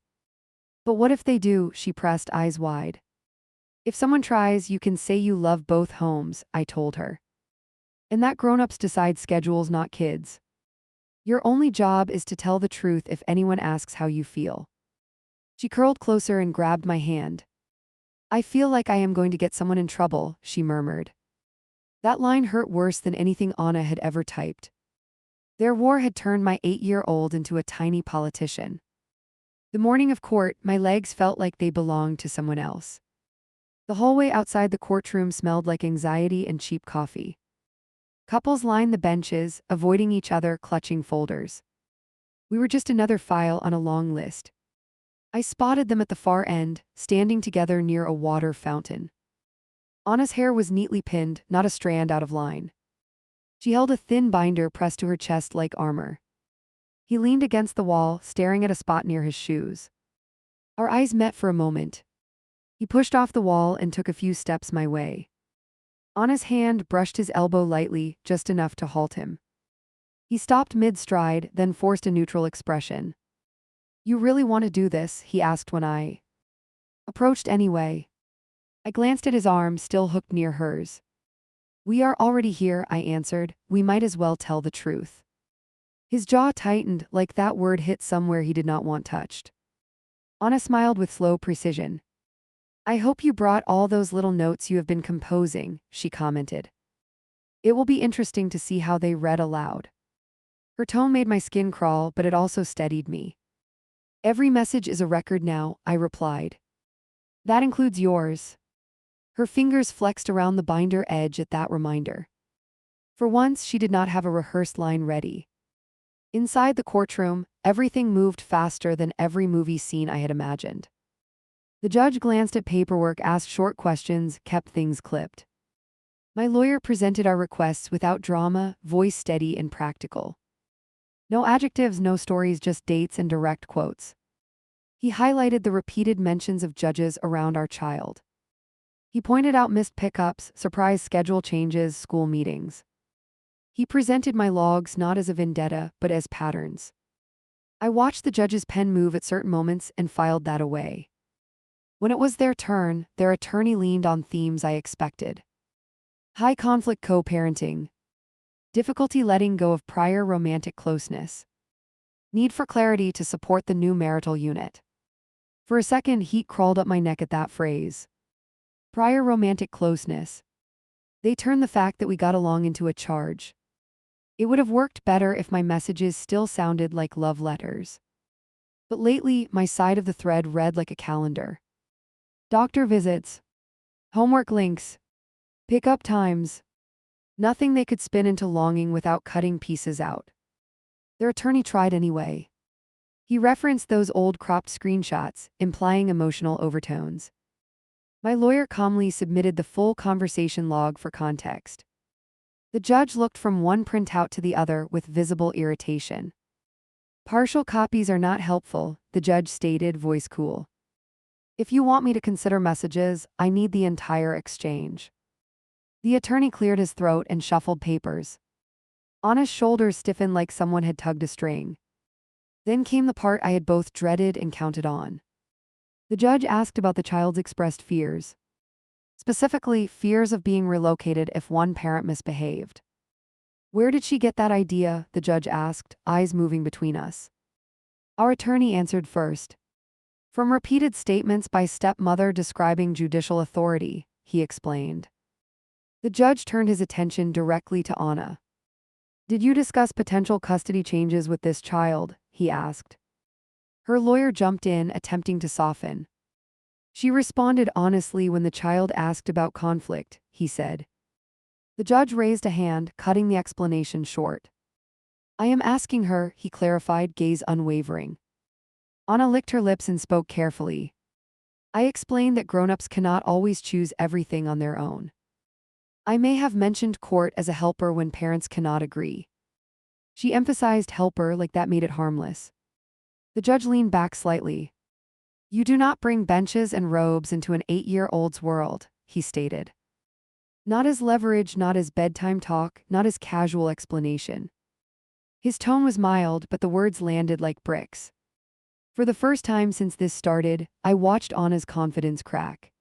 "But what if they do?" she pressed, eyes wide. "If someone tries, you can say you love both homes," I told her. "And that grown-ups decide schedules, not kids. Your only job is to tell the truth if anyone asks how you feel." She curled closer and grabbed my hand. "I feel like I am going to get someone in trouble," she murmured. That line hurt worse than anything Anna had ever typed. Their war had turned my 8-year-old into a tiny politician. The morning of court, my legs felt like they belonged to someone else. The hallway outside the courtroom smelled like anxiety and cheap coffee. Couples lined the benches, avoiding each other, clutching folders. We were just another file on a long list. I spotted them at the far end, standing together near a water fountain. Anna's hair was neatly pinned, not a strand out of line. She held a thin binder pressed to her chest like armor. He leaned against the wall, staring at a spot near his shoes. Our eyes met for a moment. He pushed off the wall and took a few steps my way. Anna's hand brushed his elbow lightly, just enough to halt him. He stopped mid-stride, then forced a neutral expression. "You really want to do this?" he asked when I approached anyway. I glanced at his arm, still hooked near hers. "We are already here," I answered. "We might as well tell the truth." His jaw tightened, like that word hit somewhere he did not want touched. Anna smiled with slow precision. "I hope you brought all those little notes you have been composing," she commented. "It will be interesting to see how they read aloud." Her tone made my skin crawl, but it also steadied me. "Every message is a record now," I replied. "That includes yours." Her fingers flexed around the binder edge at that reminder. For once, she did not have a rehearsed line ready. Inside the courtroom, everything moved faster than every movie scene I had imagined. The judge glanced at paperwork, asked short questions, kept things clipped. My lawyer presented our requests without drama, voice steady and practical. No adjectives, no stories, just dates and direct quotes. He highlighted the repeated mentions of judges around our child. He pointed out missed pickups, surprise schedule changes, school meetings. He presented my logs not as a vendetta, but as patterns. I watched the judge's pen move at certain moments and filed that away. When it was their turn, their attorney leaned on themes I expected. High conflict co-parenting. Difficulty letting go of prior romantic closeness. Need for clarity to support the new marital unit. For a second, heat crawled up my neck at that phrase. Prior romantic closeness. They turned the fact that we got along into a charge. It would have worked better if my messages still sounded like love letters. But lately, my side of the thread read like a calendar. Doctor visits. Homework links. Pickup times. Nothing they could spin into longing without cutting pieces out. Their attorney tried anyway. He referenced those old cropped screenshots, implying emotional overtones. My lawyer calmly submitted the full conversation log for context. The judge looked from one printout to the other with visible irritation. "Partial copies are not helpful," the judge stated, voice cool. "If you want me to consider messages, I need the entire exchange." The attorney cleared his throat and shuffled papers. Anna's shoulders stiffened like someone had tugged a string. Then came the part I had both dreaded and counted on. The judge asked about the child's expressed fears. Specifically, fears of being relocated if one parent misbehaved. "Where did she get that idea?" the judge asked, eyes moving between us. Our attorney answered first. "From repeated statements by stepmother describing judicial authority," he explained. The judge turned his attention directly to Anna. "Did you discuss potential custody changes with this child?" he asked. Her lawyer jumped in, attempting to soften. "She responded honestly when the child asked about conflict," he said. The judge raised a hand, cutting the explanation short. "I am asking her," he clarified, gaze unwavering. Anna licked her lips and spoke carefully. I explained that grown-ups cannot always choose everything on their own. I may have mentioned court as a helper when parents cannot agree. She emphasized helper like that made it harmless. The judge leaned back slightly. You do not bring benches and robes into an 8-year-old's world, he stated. Not as leverage, not as bedtime talk, not as casual explanation. His tone was mild, but the words landed like bricks. For the first time since this started, I watched Anna's confidence crack.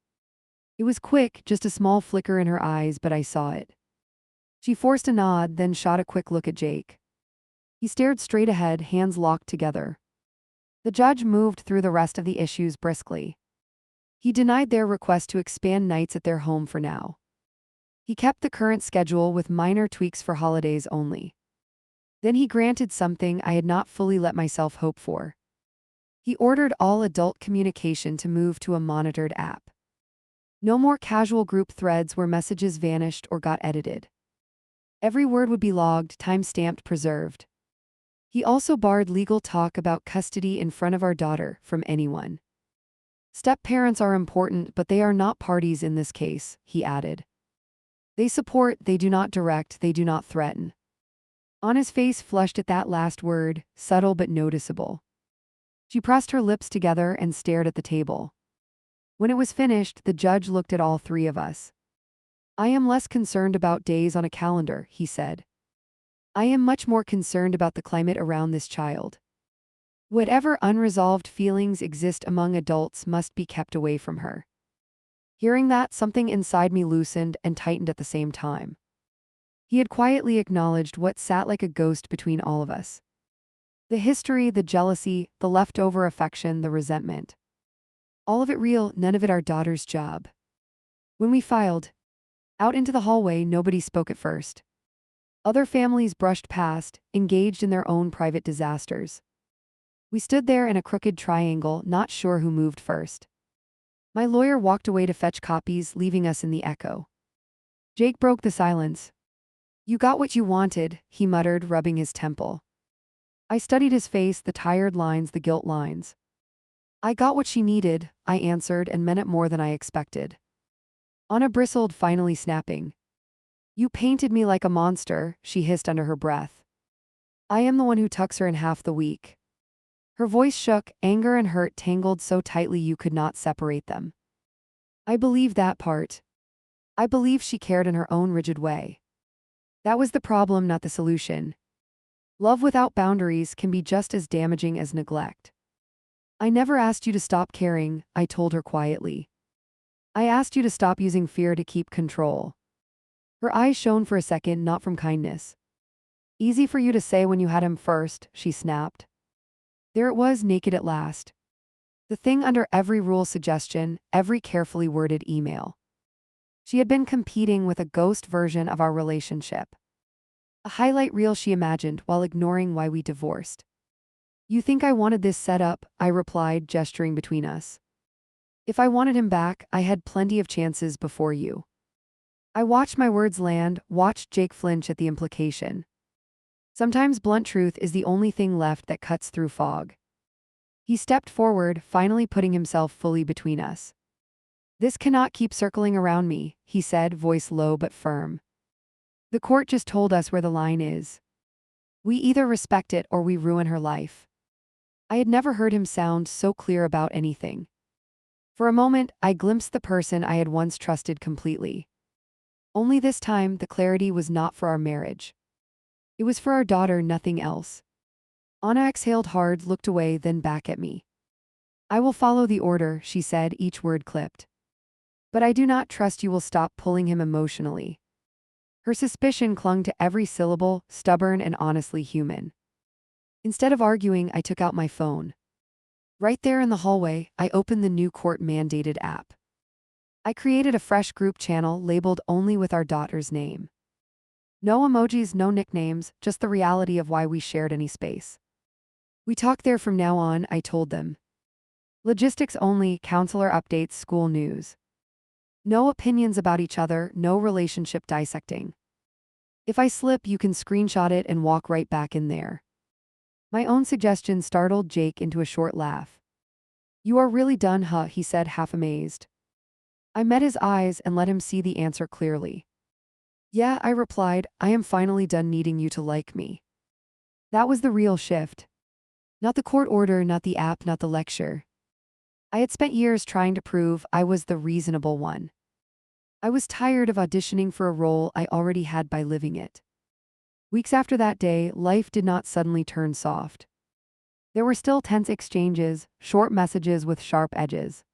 It was quick, just a small flicker in her eyes, but I saw it. She forced a nod, then shot a quick look at Jake. He stared straight ahead, hands locked together. The judge moved through the rest of the issues briskly. He denied their request to expand nights at their home for now. He kept the current schedule with minor tweaks for holidays only. Then he granted something I had not fully let myself hope for. He ordered all adult communication to move to a monitored app. No more casual group threads where messages vanished or got edited. Every word would be logged, time-stamped, preserved. He also barred legal talk about custody in front of our daughter from anyone. Step-parents are important, but they are not parties in this case, he added. They support, they do not direct, they do not threaten. Anna's face flushed at that last word, subtle but noticeable. She pressed her lips together and stared at the table. When it was finished, the judge looked at all three of us. I am less concerned about days on a calendar, he said. I am much more concerned about the climate around this child. Whatever unresolved feelings exist among adults must be kept away from her. Hearing that, something inside me loosened and tightened at the same time. He had quietly acknowledged what sat like a ghost between all of us. The history, the jealousy, the leftover affection, the resentment. All of it real, none of it our daughter's job. When we filed out into the hallway, nobody spoke at first. Other families brushed past, engaged in their own private disasters. We stood there in a crooked triangle, not sure who moved first. My lawyer walked away to fetch copies, leaving us in the echo. Jake broke the silence. You got what you wanted, he muttered, rubbing his temple. I studied his face, the tired lines, the guilt lines. I got what she needed, I answered, and meant it more than I expected. Anna bristled, finally snapping. You painted me like a monster, she hissed under her breath. I am the one who tucks her in half the week. Her voice shook, anger and hurt tangled so tightly you could not separate them. I believe that part. I believe she cared in her own rigid way. That was the problem, not the solution. Love without boundaries can be just as damaging as neglect. I never asked you to stop caring, I told her quietly. I asked you to stop using fear to keep control. Her eyes shone for a second, not from kindness. Easy for you to say when you had him first, she snapped. There it was, naked at last. The thing under every rule suggestion, every carefully worded email. She had been competing with a ghost version of our relationship. A highlight reel she imagined while ignoring why we divorced. You think I wanted this set up, I replied, gesturing between us. If I wanted him back, I had plenty of chances before you. I watched my words land, watched Jake flinch at the implication. Sometimes blunt truth is the only thing left that cuts through fog. He stepped forward, finally putting himself fully between us. This cannot keep circling around me, he said, voice low but firm. The court just told us where the line is. We either respect it or we ruin her life. I had never heard him sound so clear about anything. For a moment, I glimpsed the person I had once trusted completely. Only this time, the clarity was not for our marriage. It was for our daughter, nothing else. Anna exhaled hard, looked away, then back at me. I will follow the order, she said, each word clipped. But I do not trust you will stop pulling him emotionally. Her suspicion clung to every syllable, stubborn and honestly human. Instead of arguing, I took out my phone. Right there in the hallway, I opened the new court-mandated app. I created a fresh group channel labeled only with our daughter's name. No emojis, no nicknames, just the reality of why we shared any space. We talk there from now on, I told them. Logistics only, counselor updates, school news. No opinions about each other, no relationship dissecting. If I slip, you can screenshot it and walk right back in there. My own suggestion startled Jake into a short laugh. You are really done, huh? He said, half amazed. I met his eyes and let him see the answer clearly. Yeah, I replied, I am finally done needing you to like me. That was the real shift. Not the court order, not the app, not the lecture. I had spent years trying to prove I was the reasonable one. I was tired of auditioning for a role I already had by living it. Weeks after that day, life did not suddenly turn soft. There were still tense exchanges, short messages with sharp edges.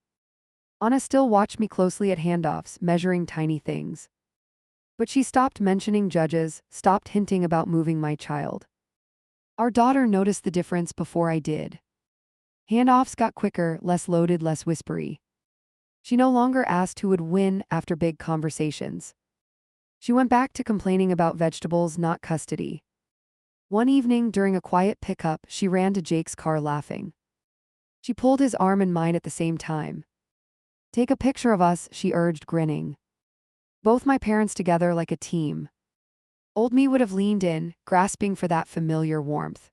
Anna still watched me closely at handoffs, measuring tiny things. But she stopped mentioning judges, stopped hinting about moving my child. Our daughter noticed the difference before I did. Handoffs got quicker, less loaded, less whispery. She no longer asked who would win after big conversations. She went back to complaining about vegetables, not custody. One evening, during a quiet pickup, she ran to Jake's car laughing. She pulled his arm and mine at the same time. Take a picture of us, she urged, grinning. Both my parents together like a team. Old me would have leaned in, grasping for that familiar warmth.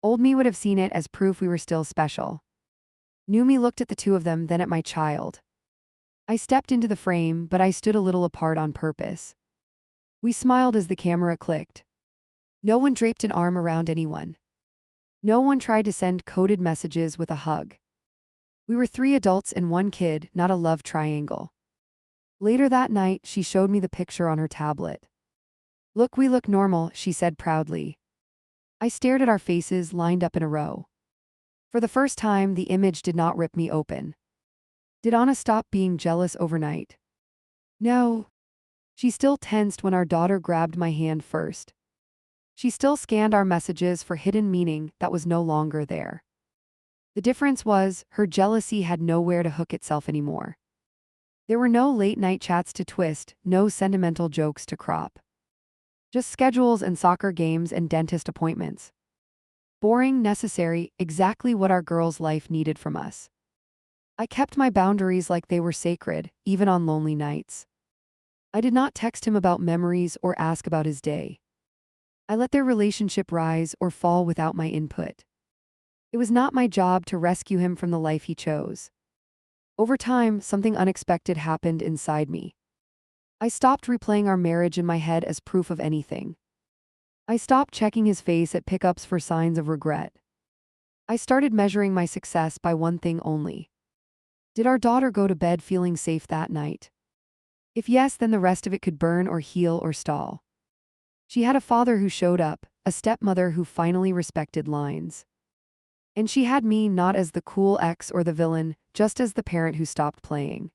Old me would have seen it as proof we were still special. New me looked at the two of them, then at my child. I stepped into the frame, but I stood a little apart on purpose. We smiled as the camera clicked. No one draped an arm around anyone. No one tried to send coded messages with a hug. We were 3 adults and 1 kid, not a love triangle. Later that night, she showed me the picture on her tablet. Look, we look normal, she said proudly. I stared at our faces lined up in a row. For the first time, the image did not rip me open. Did Anna stop being jealous overnight? No. She still tensed when our daughter grabbed my hand first. She still scanned our messages for hidden meaning that was no longer there. The difference was, her jealousy had nowhere to hook itself anymore. There were no late-night chats to twist, no sentimental jokes to crop. Just schedules and soccer games and dentist appointments. Boring, necessary, exactly what our girl's life needed from us. I kept my boundaries like they were sacred, even on lonely nights. I did not text him about memories or ask about his day. I let their relationship rise or fall without my input. It was not my job to rescue him from the life he chose. Over time, something unexpected happened inside me. I stopped replaying our marriage in my head as proof of anything. I stopped checking his face at pickups for signs of regret. I started measuring my success by one thing only. Did our daughter go to bed feeling safe that night? If yes, then the rest of it could burn or heal or stall. She had a father who showed up, a stepmother who finally respected lines. And she had me not as the cool ex or the villain, just as the parent who stopped playing.